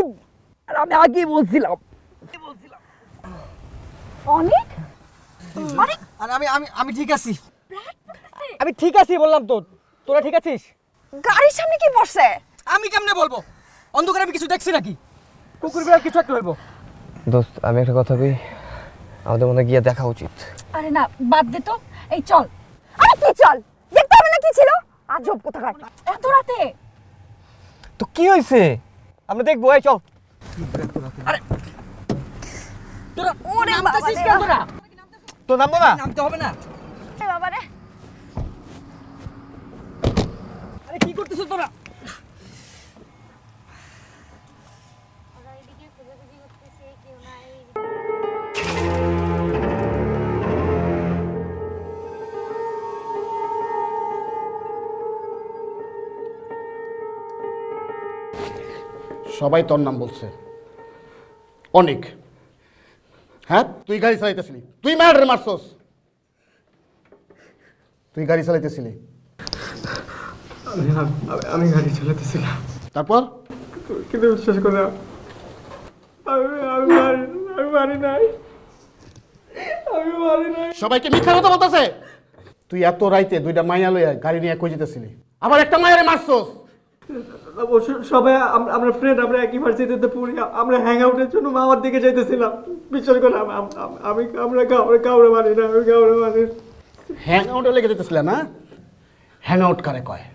[SPEAKER 12] আগেই বলছিলাম।
[SPEAKER 14] অনেক? অনেক?
[SPEAKER 12] আরে আমি ঠিক আছি। আমি ঠিক আছি বললাম তো। তোরা ঠিক আছিস?
[SPEAKER 16] গাড়ির সামনে কি বসছে?
[SPEAKER 12] আমি কেমনে বলবো? অন্ধকারে আমি কিছু দেখছি নাকি? কুকুর বিড়াল কিছু একটা হইব।
[SPEAKER 4] দোস্ত আমি একটা কথা কই, আমাদের মনে গিয়ে দেখা উচিত।
[SPEAKER 14] আরে না, বাদ দে তো। এই চল।
[SPEAKER 16] আরে কি চল? দেখতে হবে না কি ছিল? আজব কোথাকার।
[SPEAKER 14] এত রাতে?
[SPEAKER 12] তো কি হইছে? আমরা দেখবো, এই চল। আরে তোরা
[SPEAKER 16] ওরে
[SPEAKER 12] নামতেছিস
[SPEAKER 16] বাবা
[SPEAKER 12] কেন তোরা? তো নামবো না? নামতে হবে না।
[SPEAKER 16] এ বাবা রে।
[SPEAKER 12] আরে কি করতেছ তোরা?
[SPEAKER 8] সবাই তোর নাম বলছে অনেক। হ্যাঁ, তুই গাড়ি চালাইতেছিলি, তুই মার্ডার মারছস। তুই গাড়ি চালাইতেছিলি?
[SPEAKER 4] আমি গাড়ি চালাতেছিলাম।
[SPEAKER 8] তারপর?
[SPEAKER 4] কিন্তু বিশ্বাস করে আমি মারি নাই।
[SPEAKER 8] সবাইকে মিথ্যা কথা বলতেছে। তুই এত রাইতে দুইটা মাইয়া লইয়া গাড়ি নিয়ে কই যেতেছিলি, আবার একটা মাইয়ারে মারছস।
[SPEAKER 12] সবাই আমরা ফ্রেন্ড, আমরা একই ভার্সিটিতে পড়ি, আমরা হ্যাং আউটের জন্য মামার দিকে যাইতেছিলাম। বিশ্বাস করে আমরা কাউরে মারি না, আমি কাউরে মারি।
[SPEAKER 8] হ্যাং আউটে লেগে যেতেছিলে না? হ্যাং আউট কারে কয়?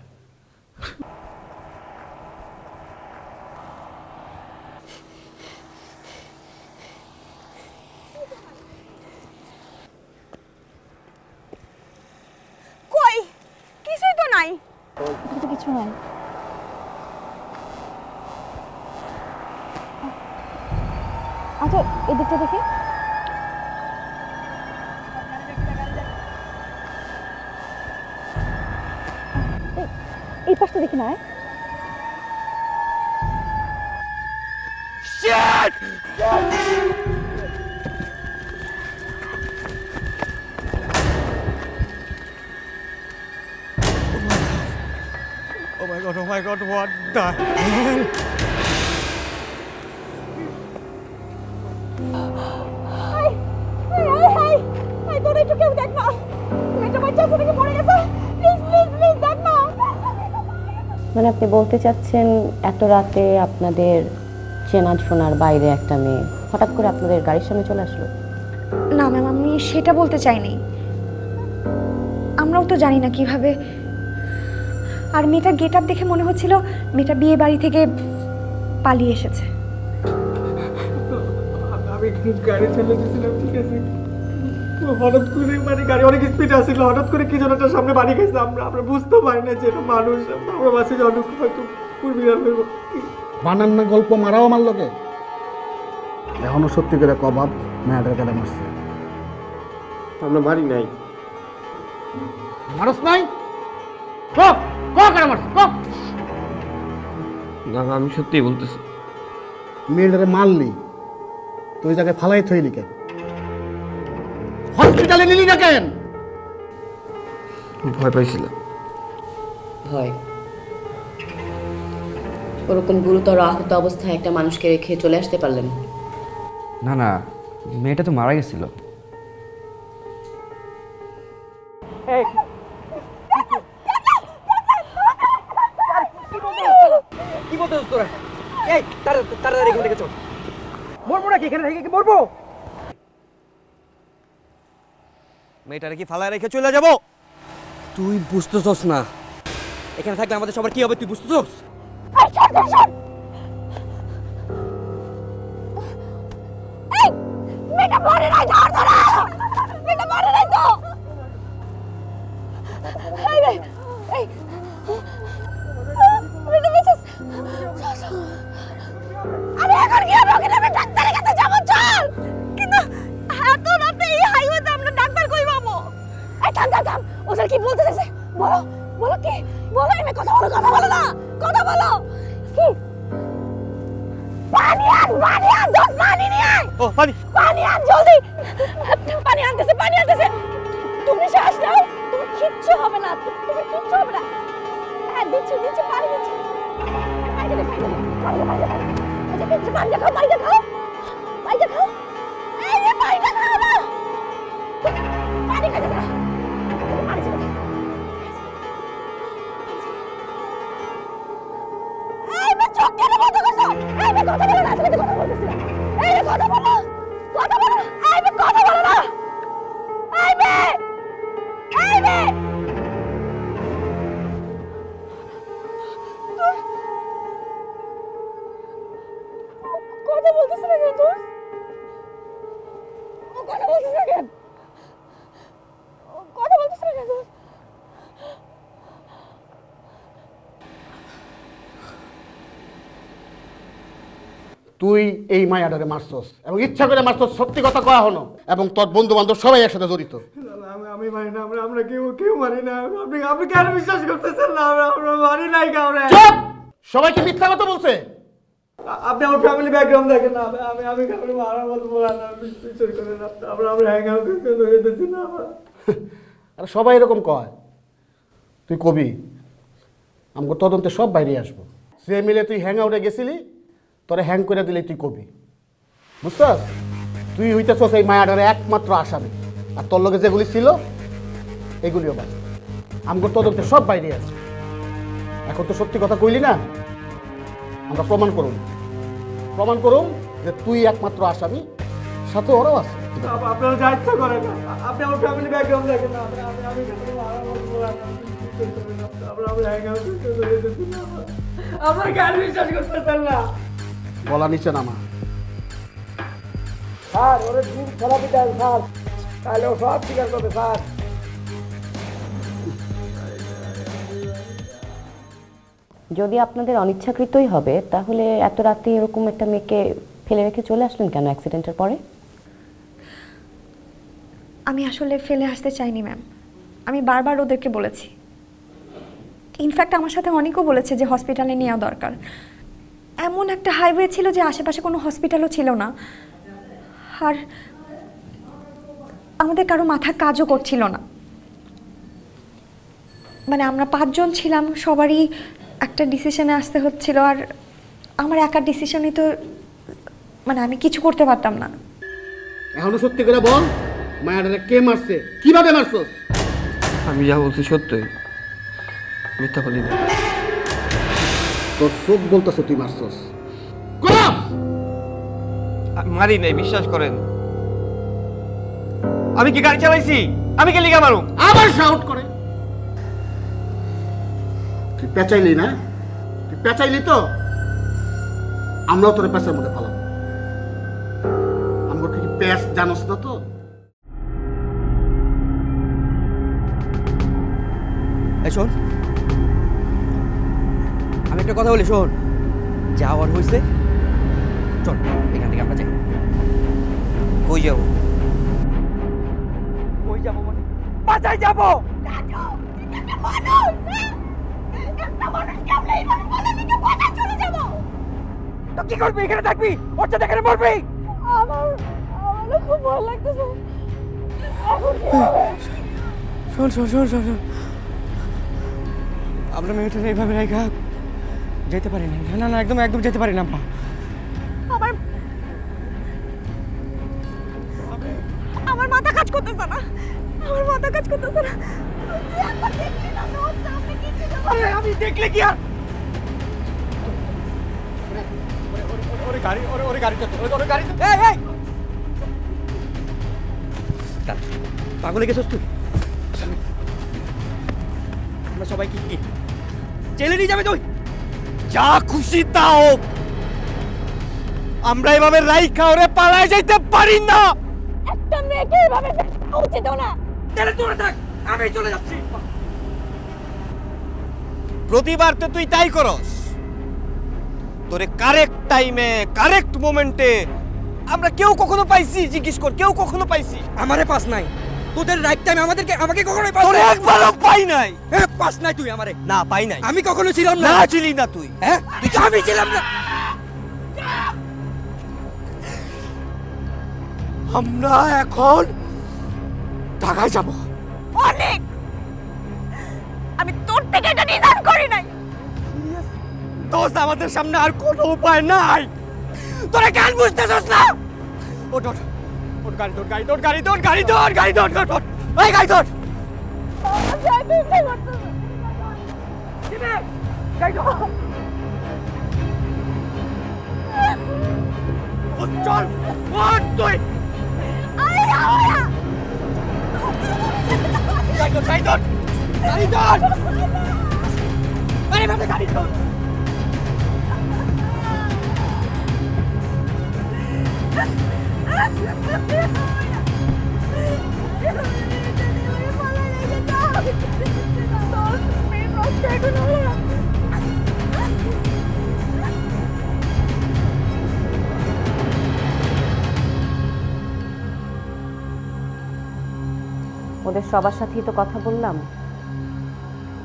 [SPEAKER 16] কই কিছুই তো নাই।
[SPEAKER 14] কিছু নাই। আচ্ছা এদিকটা দেখে। এই পাশটা দেখি না।
[SPEAKER 12] Oh my God, what the hell?
[SPEAKER 16] তোরা একটু কেউ দেখ না, মেয়েটা বাচ্চা আছে নাকি মরে গেছে? প্লিজ প্লিজ প্লিজ দেখ না।
[SPEAKER 7] মানে আপনি বলতে চাচ্ছেন এত রাতে আপনাদের চেনা শোনার বাইরে একটা মেয়ে হঠাৎ করে আপনাদের গাড়ির সামনে চলে আসলো?
[SPEAKER 3] না ম্যাম, আমি সেটা বলতে চাইনি। আমরাও তো জানি না কিভাবে। আর মেয়েটার গেট আপ দেখে মনে হচ্ছিল মেয়েটা বিয়ে বাড়ি থেকে পালিয়ে এসেছে।
[SPEAKER 12] আমি গাড়ি চালাতেছিলাম, ঠিক আছে, হঠাৎ করে মানে গাড়ি অনেক স্পিডে আসছিল, হঠাৎ করে কি যেন একটা সামনে বাড়ি গেছে। আমরা বুঝতে পারি না যে এটা মানুষ। আমরা বাসে অনেক হয়তো কুড়বিড়াল হইব।
[SPEAKER 8] বানান না গল্প, মারাও আমার লোকে। এখনো সত্যি করে কবাব মেয়েটার কাছে মারছে।
[SPEAKER 4] আমরা মারি নাই।
[SPEAKER 8] মারস নাই?
[SPEAKER 4] না আমি সত্যিই বলতেছি।
[SPEAKER 8] মেয়েটারে মারলি তো ওই জায়গায় ফালাই থইলি কেন? হসপিটালে নিলি না কেন?
[SPEAKER 4] ভয় পাইছিলাম।
[SPEAKER 7] ভয়? ওরকম গুরুতর আহত অবস্থায় একটা মানুষকে রেখে চলে আসতে পারলেন?
[SPEAKER 12] না না, মেয়েটা তো মারা গেছিল। কি বলতেছ তোরা? এই তাড়াতাড়ি এখান থেকে চল। মরবো নাকি এখানে থেকে? কি মরবো? মেয়েটারে কি ফালায় রেখে চলে যাব? তুই বুঝতেছস না এখানে থাকলে আমাদের সবার কি হবে, তুই বুঝতেছস?
[SPEAKER 16] মেয়েটা মরে নাই, ধর ধর। মেয়েটা মরে নাই তো। এই মেয়েটা বেঁচে আছে। আরে এখন কি হবে? ওকে আমি ডাক্তারের কাছে যাব, চল। কিন্তু এত রাতে এই হাইওয়েতে আমরা ডাক্তার কই পাবো? এই থাম থাম থাম, ওদের কি বলতে চাইছে?
[SPEAKER 4] পানি
[SPEAKER 16] পানি আন জলদি, পানি আনতেছে, পানি আনতেছে। তুমি শ্বাস নাও, তুমি কিচ্ছু হবে না, তুমি কিচ্ছু হবে না। হ্যাঁ দিচ্ছি দিচ্ছি, পানি দিচ্ছি। পানি দে, পানি দে, পানি দে, পানি দে, পানি দে। আচ্ছা দিচ্ছি, পানিটা খাও, পানিটা খাও, পানিটা খাও। এই যে পানিটা খাও না, পানি খাইতে না, পানি খাইতে না। এই মে চোখ কেন বন্ধ করছো? এই মে কথা বলো না, তুমি তো কথা বলতেছ না। এই মে কথা বলো, কথা বলো না, এই মে কথা বলো না। এই মে, এই মে কথা বলতেছ না কেন? তুই কথা বলতেছ না কেন? কথা বলতেছ না কেন?
[SPEAKER 8] তুই এই মায়াডারে মারছস এবং ইচ্ছা করে মারছস, সত্যি কথা কয়া হলো, এবং তোর বন্ধু বান্ধব সবাই একসাথে জড়িত।
[SPEAKER 4] আমি মারি না, আমরা কেউ মারি না। আপনি কেন বিশ্বাস করতেছেন না? আমরা মারি নাই কাউরে।
[SPEAKER 8] চুপ! সবাই কি মিথ্যা কথা বলছে?
[SPEAKER 4] আপনি আমার ফ্যামিলি ব্যাকগ্রাউন্ড দেখেন না। আমি কাউরে মারার মতো বলা না, বিশ্বাস করেন না। আমরা হ্যাং আউট করতেছি না।
[SPEAKER 8] আর সবাই এরকম কয়। তুই কবি, আমাকে তদন্তে সব বাইরে আসবো। সে মিলে তুই হ্যাং আউটে গেছিলি, তোরে হ্যাং করে দিলে তুই কবি, বুঝছস? তুই হইতেছস এই মায়াডারে একমাত্র আসামি, আর তোর লগে যেগুলি ছিল এগুলিও বাদ। আমাকে তদন্তে সব বাইরে আসবে। এখন তো সত্যি কথা কইলি না, আমরা প্রমাণ করুম যে তুই একমাত্র আসামি, সাথে ওরাও আছে।
[SPEAKER 4] আপনারা যা ইচ্ছা করেন, আপনি আমার ফ্যামিলি ব্যাকগ্রাউন্ড দেখেন না। আমি কাউরে মারার মতো বলা না, বিশ্বাস করেন না। আমরা হ্যাং আউট করতেছি না। আপনারা কেন বিশ্বাস করতেছেন না?
[SPEAKER 8] গলা নিচে নামা।
[SPEAKER 4] স্যার ওরে দিন খারাপই দেন স্যার, তাহলে ও সব স্বীকার করবে স্যার।
[SPEAKER 7] যদি আপনাদের অনিচ্ছাকৃতই হবে, তাহলে এত রাতে এরকম একটা মেয়েকে ফেলে রেখে চলে আসলেন কেন অ্যাক্সিডেন্টের পরে?
[SPEAKER 14] আমি আসলে ফেলে আসতে চাইনি ম্যাম, আমি বারবার ওদেরকে বলেছি। ইনফ্যাক্ট আমার সাথে অনেকেও বলেছে যে হসপিটালে নেওয়া দরকার। এমন একটা হাইওয়ে ছিল যে আশেপাশে কোনো হসপিটালও ছিল না, আর আমাদের কারো মাথা কাজও করছিল না। মানে আমরা 5 জন ছিলাম, সবারই একটা ডিসিশনে আসতে হচ্ছিল, আর আমার একার ডিসিশনে তো মানে আমি কিছু করতে পারতাম না।
[SPEAKER 8] এখনো সত্যি করে বল, মায়াডারে কে মারছে, কিভাবে মারছস?
[SPEAKER 4] আমি যা বলছি সত্যই, মিথ্যা বলি না।
[SPEAKER 8] তোর চোখ বলতেছে তুই মারছস।
[SPEAKER 4] মারি নাই, বিশ্বাস করেন। আমি কি গাড়ি চালাইছি? আমি কে লিগা মারুম?
[SPEAKER 8] আবার শাউট করে। তুই পেঁচাইলি না? তুই পেঁচাইলি তো আমরাও তোর পেঁচার মধ্যে ফেলাম। আমরা কি পেঁচ জানোস না তো?
[SPEAKER 12] এই শোন, আমি একটা কথা বলি, শোন, যাওয়ার হয়েছে, চল এখান থেকে আমরা যাই।
[SPEAKER 4] কই যাবো?
[SPEAKER 12] কই যাবো মানে? বাজাই যাবো। তো কি করবি? এখানে থাকবি? ওর সাথে এখানে মরবি?
[SPEAKER 16] আমার খুব ভয় লাগতেছে।
[SPEAKER 12] শোন, আমরা মেয়েটা এইভাবে রেখা যেতে পারি না। না, একদম যেতে পারি না।
[SPEAKER 16] আমার মাথা কাজ করতেছে না,
[SPEAKER 12] আরে আমি দেখলে কি আর? পাগলে গেছস তুই? আমরা সবাই কি জেলে নিয়ে যাবে তুই? যা খুশি তাও, আমরা এভাবে রাইখা ওরে পালায় যাইতে পারি না।
[SPEAKER 16] একটা মেয়েকে এভাবে উচিত না।
[SPEAKER 12] তাহলে তোরা থাক, আমি চলে যাচ্ছি। প্রতিবার তো তুই তাই করস। তোরে কারেক্ট টাইমে কারেক্ট মোমেন্টে আমরা কেউ কখনো পাইছি? জিজ্ঞেস কর, কেউ কখনো পাইছি? আমারে পাস নাই। তোদের রাইট টাইম আমাকে কখনোই পাস নাই। তোরে একবারও পাই নাই। হ্যাঁ, পাস নাই তুই আমারে? না, পাই নাই। আমি কখনো ছিলাম না। না ছিলি না তুই। হ্যাঁ, তুই আমি ছিলাম না। আমরা এখন ঢাকায় যাব।
[SPEAKER 16] অনেক, আমি তোর থেকে এটা ডিজাইন করি নাই।
[SPEAKER 12] দোস্ত, আমাদের সামনে আর কোনো উপায় নাই। তোরা কেন বুঝতেছস না? ওঠ ওঠ ওঠ, গাড়ি তোর, গাড়ি তোর, গাড়ি তোর, গাড়ি তোর, গাড়ি তোর, গাড়ি তোর, এই গাড়ি তোর। চল, ওঠ তুই। গাড়ি তোর, গাড়ি তোর, গাড়ি তোর। আরে বাবা, গাড়ি তোর।
[SPEAKER 7] ওদের সবার সাথেই তো কথা বললাম,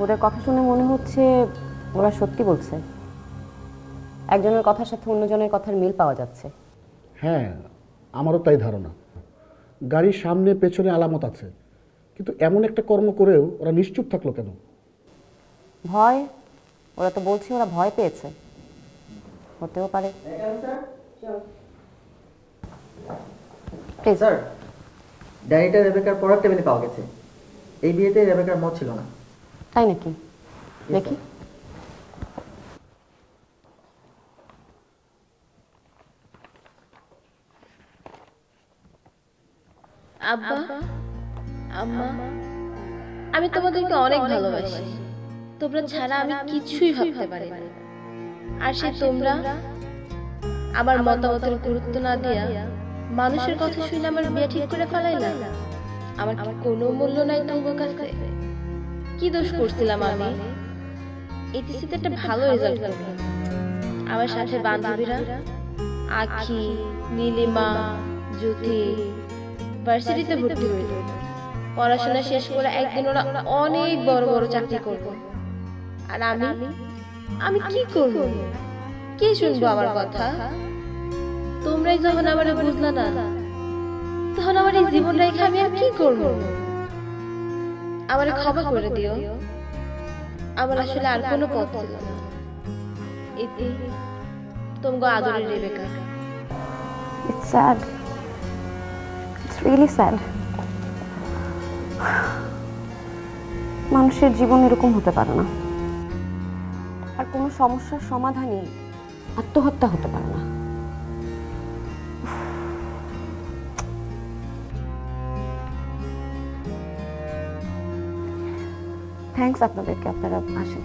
[SPEAKER 7] ওদের কথা শুনে মনে হচ্ছে ওরা সত্যি বলছে। একজনের কথার সাথে অন্যজনের কথার মিল পাওয়া যাচ্ছে।
[SPEAKER 8] হ্যাঁ, আমারও তাই ধারণা। গাড়ির সামনে পেছনে আলামত আছে, কিন্তু এমন একটা কর্ম করেও ওরা নিশ্চুপ থাকলো কেন?
[SPEAKER 7] ভয়। ওরা তো বলছে ওরা ভয় পেয়েছে, হতেও পারে।
[SPEAKER 9] স্যার, ডায়েরিটা রেবেকার পড়ার টেবিলে পাওয়া গেছে। এই বিয়েতে রেবেকার মত ছিল না।
[SPEAKER 7] তাই নাকি? দেখি।
[SPEAKER 17] আব্বা, আম্মা, আমি তোমাদেরকে অনেক ভালোবাসি। তোমরা ছাড়া আমি কিছুই ভাবতে পারি না। আর সে তোমরা আমার মতামতের গুরুত্ব না দিয়া মানুষের কথা শুনে আমার বিয়ে ঠিক করে ফেলাইলা। আমার কি কোনো মূল্য নাই তোমার কাছে? কি দোষ করছিলাম আমি? এটিসিতে একটা ভালো রেজাল্ট করলাম। আমার সাথে বান্ধবীরা আখি, নীলিমা, জ্যোতি ভার্সিটিতে ভর্তি হইল। পড়াশোনা শেষ করে একদিন ওরা অনেক বড় বড় চাকরি করব। আর আমি কি করব? কে শুনবো আমার কথা? তোমরাই যখন আমার বুঝলা না, তখন আমার এই জীবন রেখে আমি আর কি করব? আমার ক্ষমা করে দিও। আমার আসলে আর কোনো পথ ছিল না। এতে তোমাকে আদরের Rebecca.
[SPEAKER 14] It's sad. It's really sad. মানুষের জীবন এরকম হতে পারে না। আর কোনো সমস্যার সমাধানই আত্মহত্যা হতে পারে না। থ্যাঙ্কস আপনাদেরকে, আপনারা আসেন।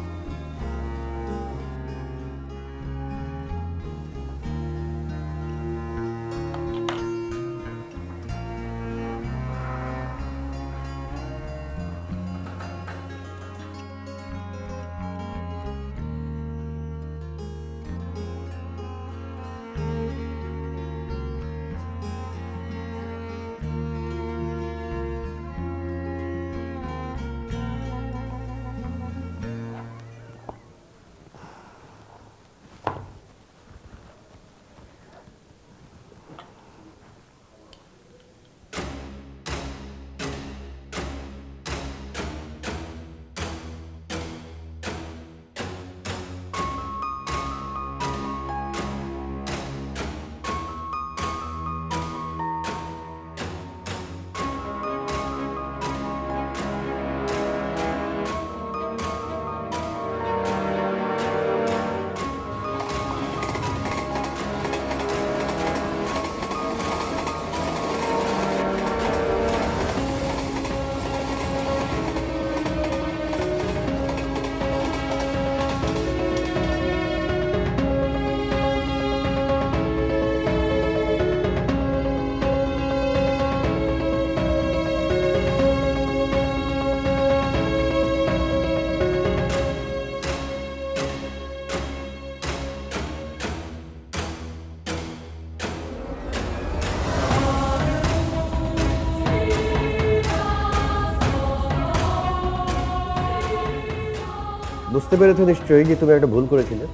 [SPEAKER 5] বুঝতে পেরেছো নিশ্চয়ই যে তুমি একটা ভুল করেছিলে।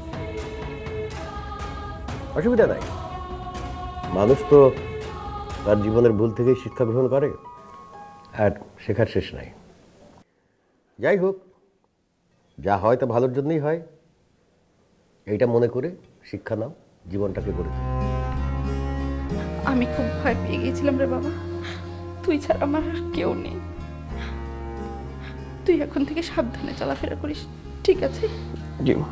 [SPEAKER 5] অসুবিধা নাই, মানুষ তো তার জীবনের ভুল থেকেই শিক্ষা গ্রহণ করে, আর শেখার শেষ নাই। যাই হোক, যা হয় তা ভালোর জন্যই হয়, এইটা মনে করে শিক্ষা নাও, জীবনটাকে গড়ে তোলো।
[SPEAKER 3] আমি খুব ভয় পেয়ে গিয়েছিলাম রে বাবা, তুই ছাড়া আমার আর কেউ নেই। তুই এখন থেকে সাবধানে চলাফেরা করিস, ঠিক আছে?
[SPEAKER 12] জি মা।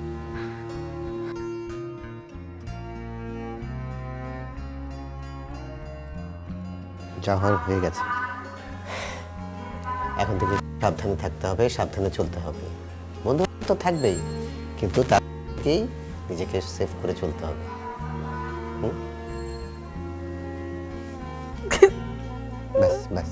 [SPEAKER 15] যা হওয়ার হয়ে গেছে, এখন থেকে সাবধানে থাকতে হবে, সাবধানে চলতে হবে। বন্ধু তো থাকবেই, কিন্তু তাকেই নিজেকে সেভ করে চলতে হবে। ব্যাস ব্যাস।